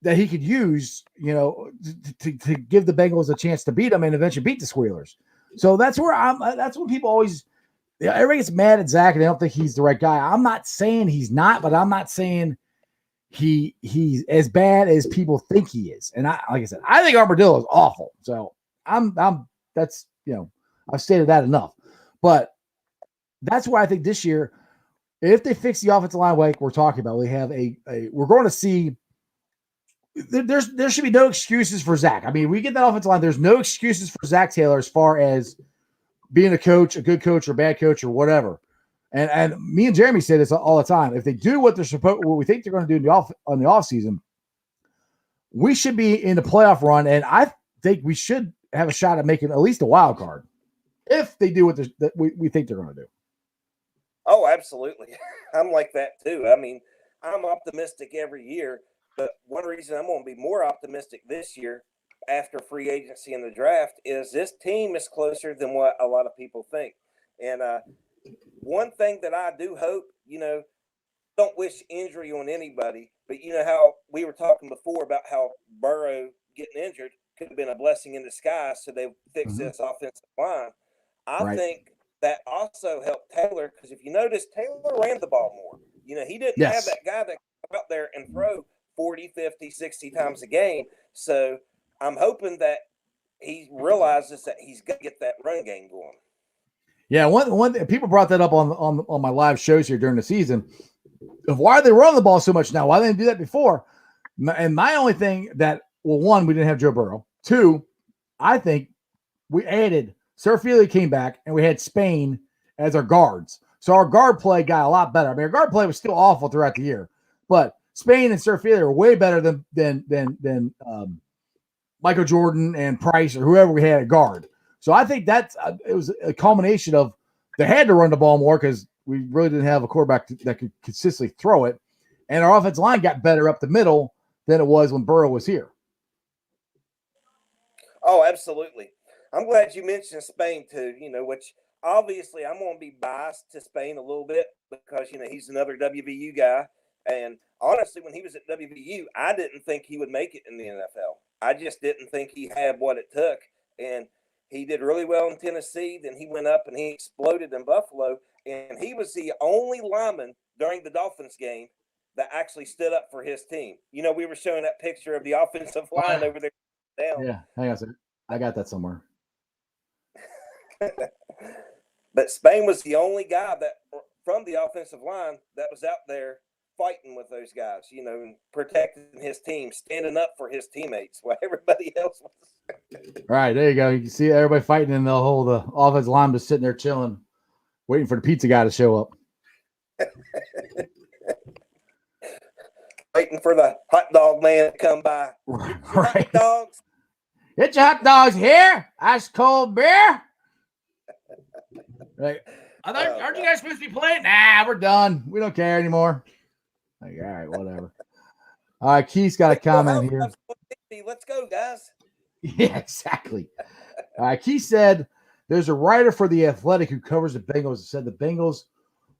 that he could use, to give the Bengals a chance to beat them and eventually beat the Squealers. So that's when people always, everybody gets mad at Zach and they don't think he's the right guy. I'm not saying he's not, but I'm not saying he's as bad as people think he is. And like I said, I think Armadillo is awful. So that's, I've stated that enough, but that's why I think this year, if they fix the offensive line like we're talking about, we have we're going to see there should be no excuses for Zach. We get that offensive line. There's no excuses for Zach Taylor as far as being a coach, a good coach or bad coach or whatever. And me and Jeremy say this all the time. If they do what we think they're going to do on the offseason, we should be in the playoff run. And I think we should have a shot at making at least a wild card if they do what we think they're going to do. Oh, absolutely. I'm like that too. I'm optimistic every year, but one reason I'm going to be more optimistic this year after free agency and the draft is this team is closer than what a lot of people think. And one thing that I do hope, don't wish injury on anybody, but how we were talking before about how Burrow getting injured could have been a blessing in disguise, so they fixed this offensive line. I think that also helped Taylor, because if you notice, Taylor ran the ball more. He didn't have that guy that come out there and throw 40, 50, 60 times a game. So I'm hoping that he realizes that he's got to get that run game going. Yeah, one people brought that up on my live shows here during the season of why are they running the ball so much now? Why didn't they do that before? And my only thing that, well, one, we didn't have Joe Burrow. Two, I think we added Sir Feely came back and we had Spain as our guards. So our guard play got a lot better. Our guard play was still awful throughout the year, but Spain and Sir Feely are way better than Michael Jordan and Price or whoever we had at guard. So I think that's it was a culmination of they had to run the ball more because we really didn't have a quarterback that could consistently throw it, and our offensive line got better up the middle than it was when Burrow was here. Oh, absolutely. I'm glad you mentioned Spain too. Which obviously I'm going to be biased to Spain a little bit because he's another WVU guy, and honestly, when he was at WVU, I didn't think he would make it in the NFL. I just didn't think he had what it took, and he did really well in Tennessee. Then he went up and he exploded in Buffalo, and he was the only lineman during the Dolphins game that actually stood up for his team. We were showing that picture of the offensive line over there down. Yeah, hang on a second. I got that somewhere. But Spain was the only guy that from the offensive line that was out there fighting with those guys, and protecting his team, standing up for his teammates while everybody else was. All right, there you go. You can see everybody fighting, and the offensive line just sitting there chilling, waiting for the pizza guy to show up. Waiting for the hot dog man to come by. Right. Hot dogs. Get your hot dogs here. Ice cold beer. Like, aren't you guys supposed to be playing? Nah, we're done. We don't care anymore. Like, all right, whatever. All right, Keith's got a comment here. Let's go, guys. Yeah, exactly. All right, Keith said there's a writer for The Athletic who covers the Bengals and said the Bengals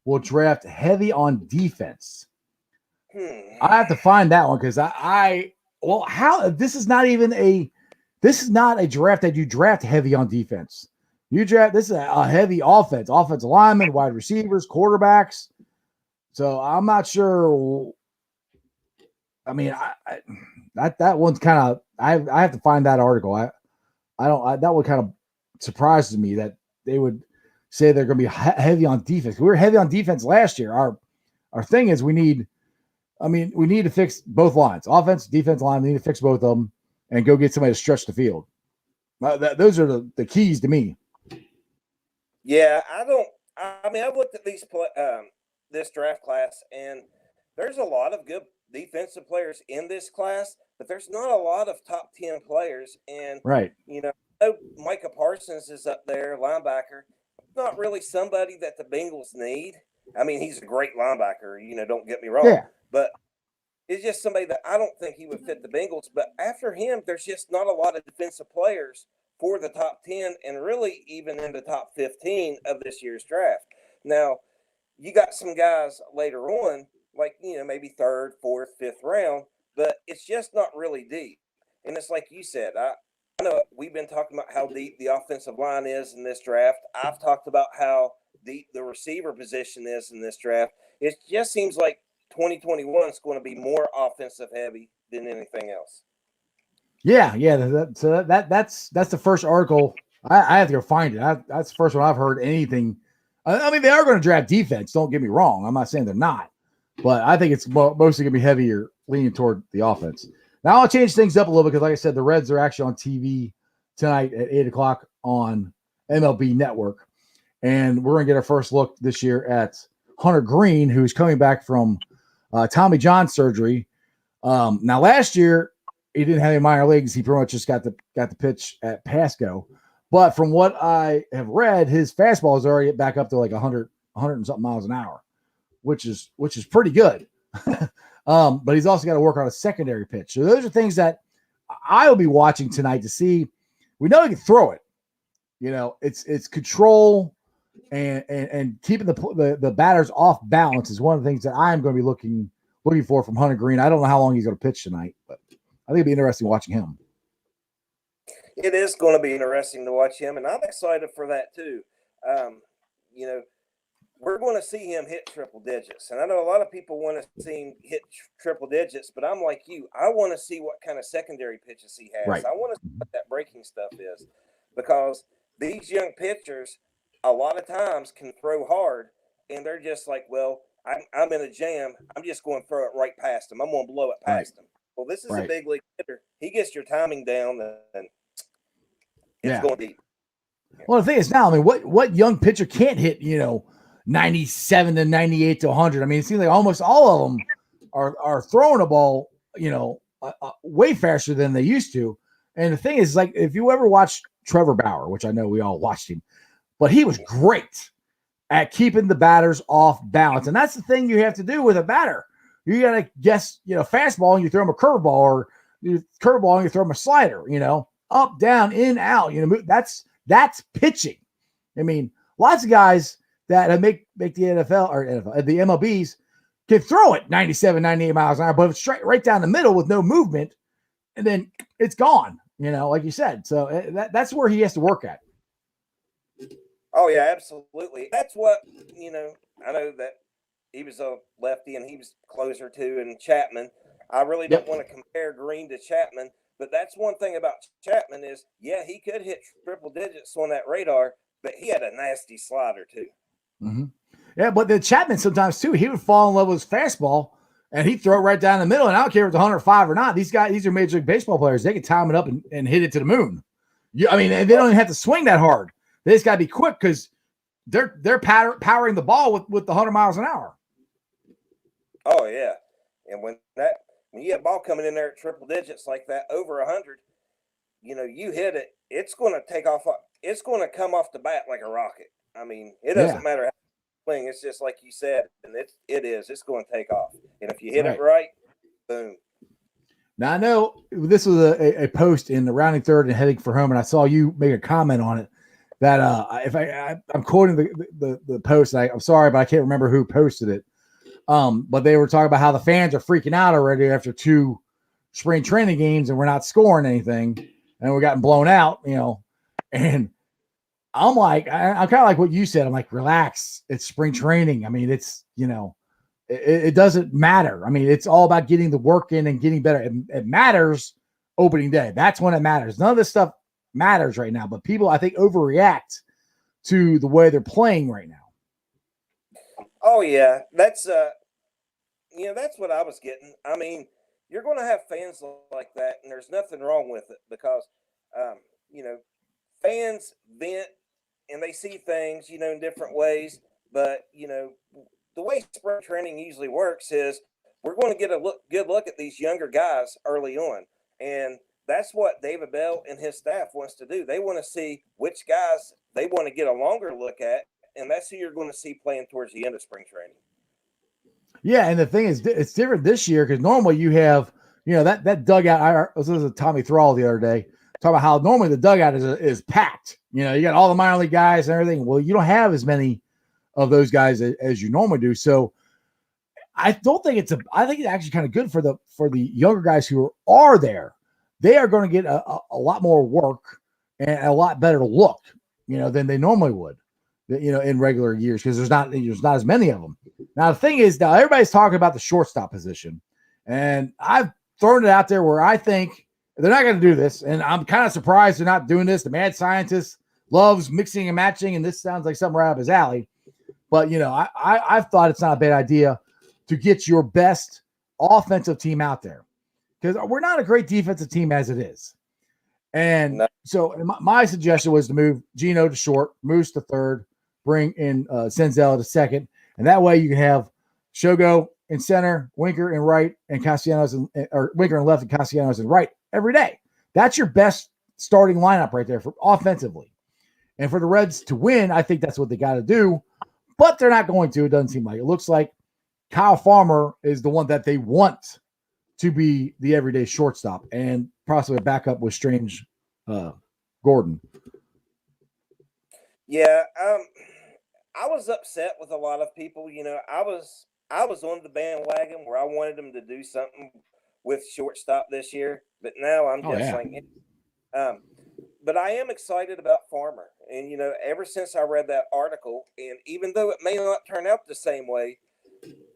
will draft heavy on defense. I have to find that one because this is not a draft that you draft heavy on defense. This is a heavy offensive linemen, wide receivers, quarterbacks. So I'm not sure. I mean, that one's kind of I have to find that article. That one kind of surprises me that they would say they're going to be heavy on defense. We were heavy on defense last year. Our thing is we need to fix both lines, offense, defense line. We need to fix both of them and go get somebody to stretch the field. Those are the keys to me. Yeah, I've looked at this draft class, and there's a lot of good defensive players in this class, but there's not a lot of top 10 players. And right, Micah Parsons is up there, linebacker. Not really somebody that the Bengals need. I mean, he's a great linebacker. Don't get me wrong. Yeah. But it's just somebody that I don't think he would fit the Bengals. But after him, there's just not a lot of defensive players for the top 10 and really even in the top 15 of this year's draft. Now, you got some guys later on, like, maybe third, fourth, fifth round, but it's just not really deep. And it's like you said, I know we've been talking about how deep the offensive line is in this draft. I've talked about how deep the receiver position is in this draft. It just seems like 2021 is going to be more offensive heavy than anything else. Yeah. That's the first article. I have to go find it. That's the first one I've heard anything. I mean, they are going to draft defense. Don't get me wrong. I'm not saying they're not, but I think it's mostly going to be heavier leaning toward the offense. Now I'll change things up a little bit because, like I said, the Reds are actually on TV tonight at 8:00 on MLB Network, and we're going to get our first look this year at Hunter Green, who's coming back from Tommy John surgery. Now last year he didn't have any minor leagues. He pretty much just got the pitch at Pasco. But from what I have read, his fastball is already back up to like 100 and something miles an hour, which is pretty good. But he's also got to work on a secondary pitch. So those are things that I will be watching tonight to see. We know he can throw it. It's control and keeping the batters off balance is one of the things that I'm going to be looking for from Hunter Green. I don't know how long he's going to pitch tonight, but I think it'll be interesting watching him. It is going to be interesting to watch him, and I'm excited for that too. We're going to see him hit triple digits, and I know a lot of people want to see him hit triple digits, but I'm like you. I want to see what kind of secondary pitches he has. Right. I want to see what that breaking stuff is, because these young pitchers a lot of times can throw hard, and they're just like, well, I'm in a jam. I'm just going to throw it right past him. I'm going to blow it past him. Well, this is a big league hitter. He gets your timing down, and it's going deep. Well, the thing is now, I mean, what young pitcher can't hit, 97 to 98 to 100? I mean, it seems like almost all of them are throwing a ball, way faster than they used to. And the thing is, like, if you ever watched Trevor Bauer, which I know we all watched him, but he was great at keeping the batters off balance. And that's the thing you have to do with a batter. You got to guess, fastball and you throw him a curveball, or you curveball and you throw him a slider, up, down, in, out. That's pitching. I mean, lots of guys that make the NFL or the MLBs can throw it 97, 98 miles an hour, but it's straight right down the middle with no movement, and then it's gone, like you said. So that's where he has to work at. Oh, yeah, absolutely. That's what, I know that he was a lefty and he was closer to, and Chapman. I really don't want to compare Green to Chapman, but that's one thing about Chapman is, yeah, he could hit triple digits on that radar, but he had a nasty slider too. Mm-hmm. Yeah, but the Chapman sometimes too, he would fall in love with his fastball and he'd throw it right down the middle. And I don't care if it's 105 or not. These are Major League Baseball players. They can time it up and hit it to the moon. They don't even have to swing that hard. They just got to be quick because they're powering the ball with the 100 miles an hour. Oh yeah, and when you have a ball coming in there at triple digits like that, over 100, you hit it, it's going to take off. It's going to come off the bat like a rocket. I mean, it doesn't matter how you swing. It's just like you said, and it's going to take off. And if you hit it right, boom. Now I know this was a post in the rounding third and heading for home, and I saw you make a comment on it. That I'm quoting the post. I'm sorry, but I can't remember who posted it. But they were talking about how the fans are freaking out already after 2 spring training games and we're not scoring anything and we're getting blown out, and I'm like, I'm kind of like what you said. I'm like, relax. It's spring training. I mean, it's, it doesn't matter. I mean, it's all about getting the work in and getting better. It matters opening day. That's when it matters. None of this stuff matters right now, but people, I think, overreact to the way they're playing right now. Oh yeah. That's that's what I was getting. I mean, you're going to have fans like that, and there's nothing wrong with it because, fans vent and they see things, in different ways. But, the way spring training usually works is we're going to get a good look at these younger guys early on. And that's what David Bell and his staff wants to do. They want to see which guys they want to get a longer look at, and that's who you're going to see playing towards the end of spring training. Yeah, and the thing is, it's different this year because normally you have, that dugout. I was listening to Tommy Thrall the other day talking about how normally the dugout is packed. You got all the minor league guys and everything. Well, you don't have as many of those guys as you normally do. So I don't think I think it's actually kind of good for the younger guys who are there. They are going to get a lot more work and a lot better look, than they normally would, in regular years because there's not as many of them. Now, the thing is, now everybody's talking about the shortstop position, and I've thrown it out there where I think they're not going to do this, and I'm kind of surprised they're not doing this. The mad scientist loves mixing and matching, and this sounds like something right up his alley. But, I've thought it's not a bad idea to get your best offensive team out there because we're not a great defensive team as it is. And so my suggestion was to move Gino to short, Moose to third, bring in Senzel to second. And that way you can have Shogo in center, Winker in right, and Castellanos or Winker in left and Castellanos in right every day. That's your best starting lineup right there for offensively. And for the Reds to win, I think that's what they got to do. But they're not going to. It doesn't seem like. It looks like Kyle Farmer is the one that they want to be the everyday shortstop and possibly a backup with Strange Gordon. Yeah, I was upset with a lot of people. I was on the bandwagon where I wanted them to do something with shortstop this year, but now I'm just but I am excited about Farmer. And, ever since I read that article, and even though it may not turn out the same way,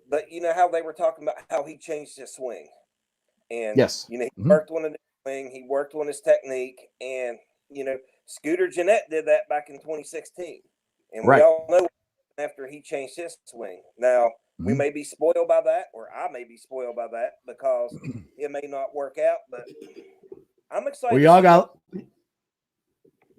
but how they were talking about how he changed his swing. And, he worked on a new swing, he worked on his technique, and, Scooter Gennett did that back in 2016. And we all know after he changed his swing. Now, we may be spoiled by that, or I may be spoiled by that because it may not work out, but I'm excited. We all got.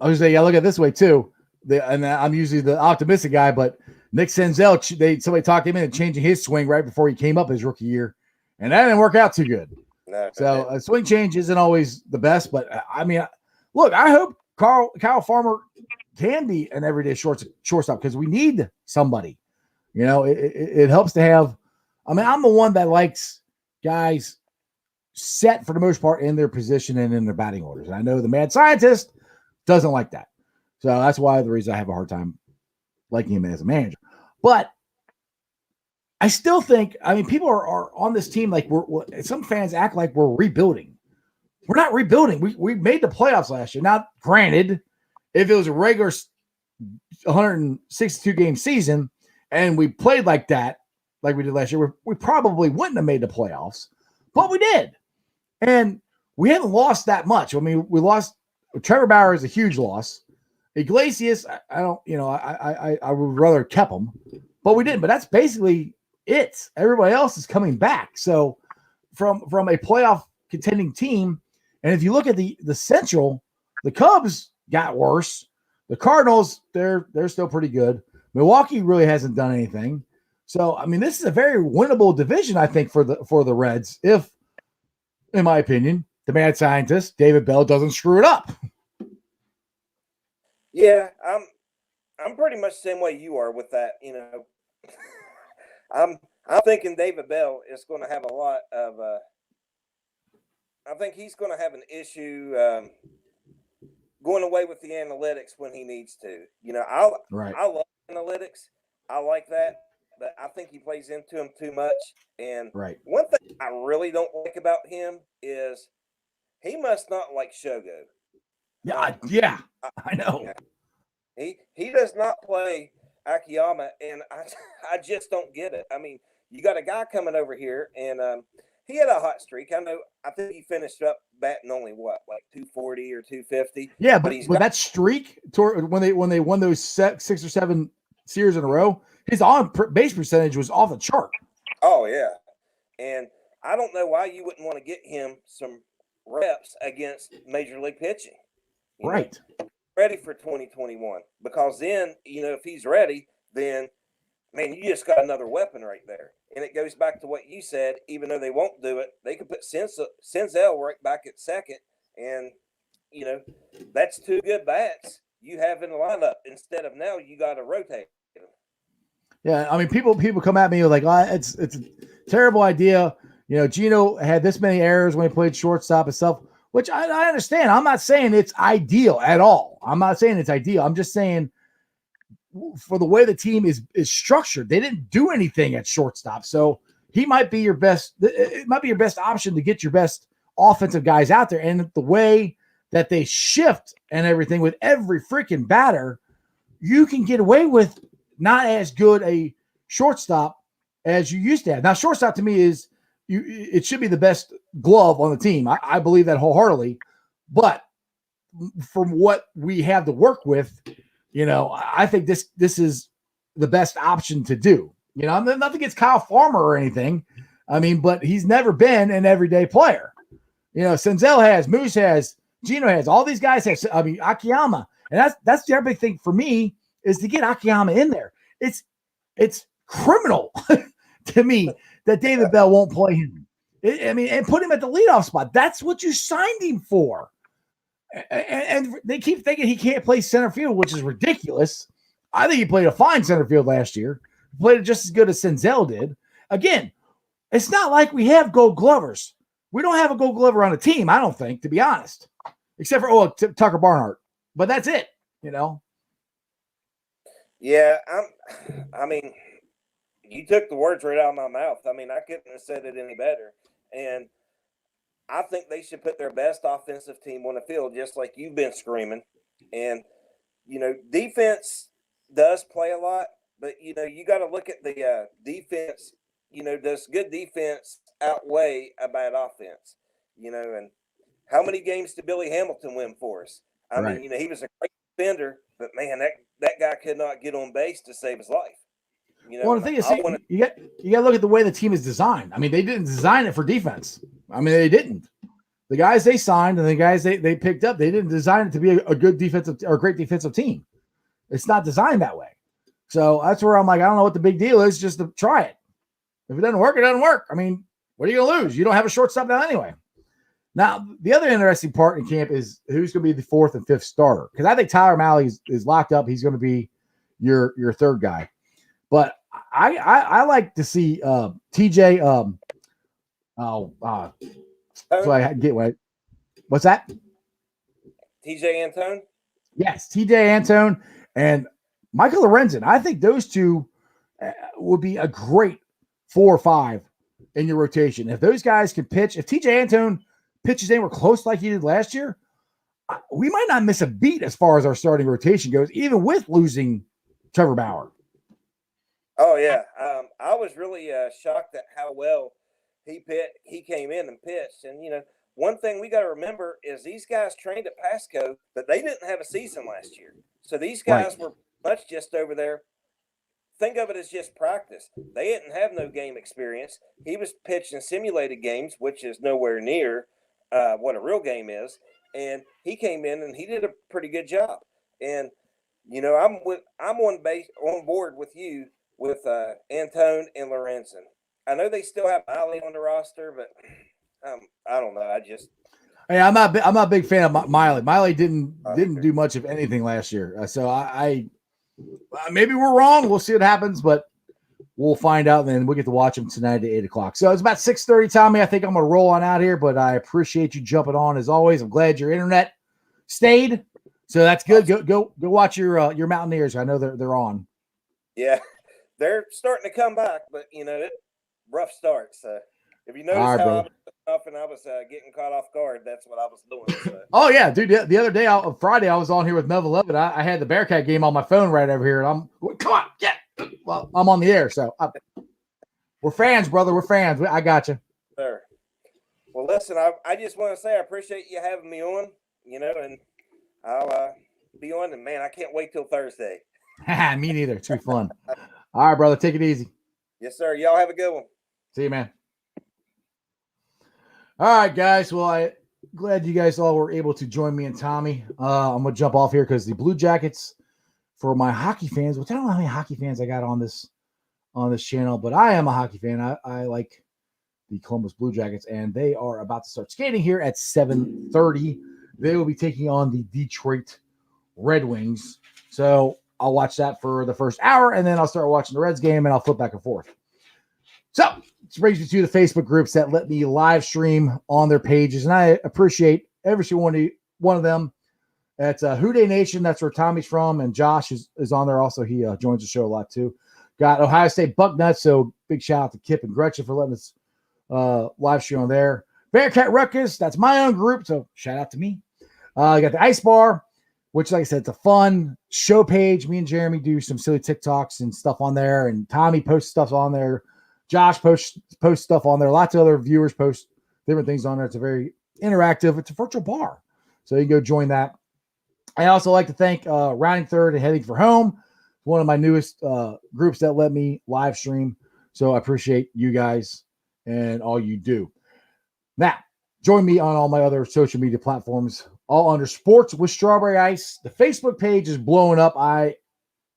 I was saying, you look at it this way too. And I'm usually the optimistic guy, but Nick Senzel, somebody talked him into changing his swing right before he came up his rookie year, and that didn't work out too good. No. So a swing change isn't always the best, but I mean, look, I hope Kyle Farmer can be an everyday shortstop because we need somebody. You know, it helps to have. I mean, I'm the one that likes guys set for the most part in their position and in their batting orders. And I know the mad scientist doesn't like that. So that's why the reason I have a hard time liking him as a manager. But I still think, I mean, people are on this team like some fans act like we're rebuilding. We're not rebuilding. We made the playoffs last year. Now, granted, if it was a regular 162 game season and we played like that, like we did last year, we probably wouldn't have made the playoffs, but we did. And we haven't lost that much. I mean, we lost Trevor Bauer is a huge loss. Iglesias, I don't, you know, I would rather kept him, but we didn't. But that's basically it. Everybody else is coming back. So from a playoff contending team, and if you look at the Central, the Cubs got worse. The Cardinals, they're still pretty good. Milwaukee really hasn't done anything. So I mean, this is a very winnable division, I think, for the Reds, if, in my opinion, the mad scientist David Bell doesn't screw it up. Yeah, I'm pretty much the same way you are with that. You know, I'm thinking David Bell is going to have a lot of. I think he's going to have an issue going away with the analytics when he needs to. You know, I love analytics. I like that, but I think he plays into them too much. And one thing I really don't like about him is he must not like Shogo. Yeah, I know. He does not play Akiyama, and I just don't get it. I mean, you got a guy coming over here, and he had a hot streak. I think he finished up batting only like 240 or 250. Yeah, but that streak when they won those 6 or 7 series in a row, his on base percentage was off the chart. Oh yeah, and I don't know why you wouldn't want to get him some reps against Major League pitching. Right. Ready for 2021, because then, you know, if he's ready, then, man, you just got another weapon right there. And it goes back to what you said. Even though they won't do it, they could put Senzel right back at second, and, you know, that's 2 good bats you have in the lineup instead of now you got to rotate them. Yeah, I mean, people come at me like, it's a terrible idea. You know, Gino had this many errors when he played shortstop and stuff, which I understand. I'm not saying it's ideal at all. I'm not saying it's ideal. I'm just saying for the way the team is structured, they didn't do anything at shortstop. So he might be your best. It might be your best option to get your best offensive guys out there. And the way that they shift and everything with every freaking batter, you can get away with not as good a shortstop as you used to have. Now, shortstop to me is it should be the best glove on the team. I believe that wholeheartedly. But from what we have to work with, you know, I think this is the best option to do. You know, nothing against Kyle Farmer or anything. I mean, but he's never been an everyday player. You know, Senzel has, Moose has, Gino has, all these guys have. I mean, Akiyama, and that's the other big thing for me is to get Akiyama in there. It's criminal to me that David Bell won't play him. And put him at the leadoff spot. That's what you signed him for. And they keep thinking he can't play center field, which is ridiculous. I think he played a fine center field last year. He played it just as good as Senzel did. Again, it's not like we have gold glovers. We don't have a gold glover on the team, I don't think, to be honest. Except for, Tucker Barnhart. But that's it, you know. Yeah, I mean, you took the words right out of my mouth. I mean, I couldn't have said it any better. And I think they should put their best offensive team on the field, just like you've been screaming. And, you know, defense does play a lot, but, you know, you got to look at the defense. You know, does good defense outweigh a bad offense? You know, and how many games did Billy Hamilton win for us? I mean, you know, he was a great defender, but, man, that guy could not get on base to save his life. You know, well, the thing is, you got to look at the way the team is designed. I mean, they didn't design it for defense. I mean, they didn't. The guys they signed and the guys they picked up, they didn't design it to be a good defensive or a great defensive team. It's not designed that way. So that's where I'm like, I don't know what the big deal is, just to try it. If it doesn't work, it doesn't work. I mean, what are you going to lose? You don't have a shortstop now anyway. Now, the other interesting part in camp is who's going to be the fourth and fifth starter. Because I think Tyler Malley is locked up. He's going to be your third guy. But I like to see TJ. So I get what? What's that? TJ Antone? Yes, TJ Antone and Michael Lorenzen. I think those two would be a great 4 or 5 in your rotation. If those guys can pitch, if TJ Antone pitches anywhere close like he did last year, we might not miss a beat as far as our starting rotation goes, even with losing Trevor Bauer. Oh, yeah. I was really shocked at how well he came in and pitched. And, one thing we got to remember is these guys trained at Pasco, but they didn't have a season last year. So these guys were much just over there. Think of it as just practice. They didn't have no game experience. He was pitching simulated games, which is nowhere near what a real game is. And he came in and he did a pretty good job. And, I'm on board with you with Antone and Lorenzen. I know they still have Miley on the roster, but I don't know. Hey, I'm not a big fan of Miley. Miley didn't do much of anything last year, so I maybe we're wrong. We'll see what happens, but we'll find out. And then we'll get to watch him tonight at 8:00. So it's about 6:30, Tommy. I think I'm gonna roll on out here, but I appreciate you jumping on as always. I'm glad your internet stayed, so that's good. Go watch your Mountaineers. I know they're on. Yeah, they're starting to come back, but rough start. So if you notice how I was off and I was getting caught off guard, that's what I was doing. So. Oh yeah, dude. The other day, Friday, I was on here with Melvin Levitt. I had the Bearcat game on my phone right over here, and come on, get. Well, I'm on the air, so we're fans, brother. We're fans. I got you. Sure. Well, listen, I just want to say I appreciate you having me on. And I'll be on, and man, I can't wait till Thursday. Me neither. It's too fun. All right, brother. Take it easy. Yes, sir. Y'all have a good one. See you, man. All right, guys. Well, I'm glad you guys all were able to join me and Tommy. I'm going to jump off here because the Blue Jackets, for my hockey fans, which I don't know how many hockey fans I got on this channel, but I am a hockey fan. I like the Columbus Blue Jackets, and they are about to start skating here at 7:30. They will be taking on the Detroit Red Wings. So I'll watch that for the first hour, and then I'll start watching the Reds game, and I'll flip back and forth. So this brings me to the Facebook groups that let me live stream on their pages, and I appreciate every single one of them. That's Who Day Nation. That's where Tommy's from, and Josh is on there also. He joins the show a lot too. Got Ohio State Bucknuts, so big shout out to Kip and Gretchen for letting us live stream on there. Bearcat Ruckus, that's my own group, so shout out to me. I got the Ice Bar, which, like I said, it's a fun show page. Me and Jeremy do some silly TikToks and stuff on there, and Tommy posts stuff on there. Josh posts stuff on there. Lots of other viewers post different things on there. It's a very interactive. It's a virtual bar, so you can go join that. I also like to thank Rounding Third and Heading for Home, one of my newest groups that let me live stream. So I appreciate you guys and all you do. Now, join me on all my other social media platforms, all under Sports with Strawberry Ice. The Facebook page is blowing up. I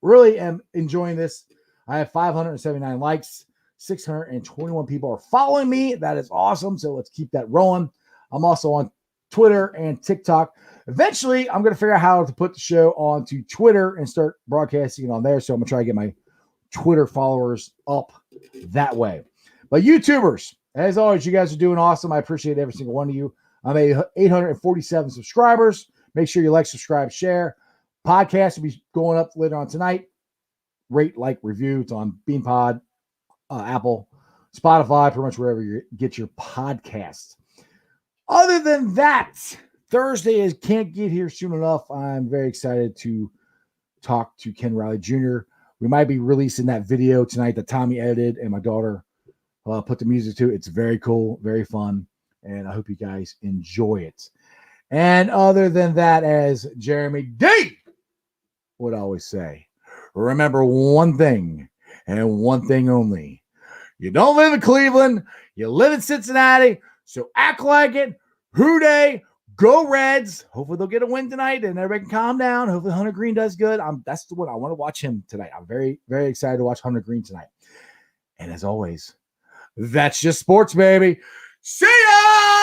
really am enjoying this. I have 579 likes. 621 people are following me. That is awesome. So let's keep that rolling. I'm also on Twitter and TikTok. Eventually, I'm going to figure out how to put the show onto Twitter and start broadcasting it on there. So I'm going to try to get my Twitter followers up that way. But YouTubers, as always, you guys are doing awesome. I appreciate every single one of you. I'm at 847 subscribers. Make sure you like, subscribe, share. Podcast will be going up later on tonight. Rate, like, review. It's on BeanPod, Apple, Spotify, pretty much wherever you get your podcasts. Other than that, Thursday can't get here soon enough. I'm very excited to talk to Ken Riley Jr. We might be releasing that video tonight that Tommy edited and my daughter put the music to. It's very cool, very fun, and I hope you guys enjoy it. And other than that, as Jeremy D would always say, remember one thing and one thing only. You don't live in Cleveland, you live in Cincinnati, so act like it. Who Day, go Reds. Hopefully they'll get a win tonight and everybody can calm down. Hopefully Hunter Green does good. That's the one I want to watch him tonight. I'm very, very excited to watch Hunter Green tonight. And as always, that's just sports, baby. See ya!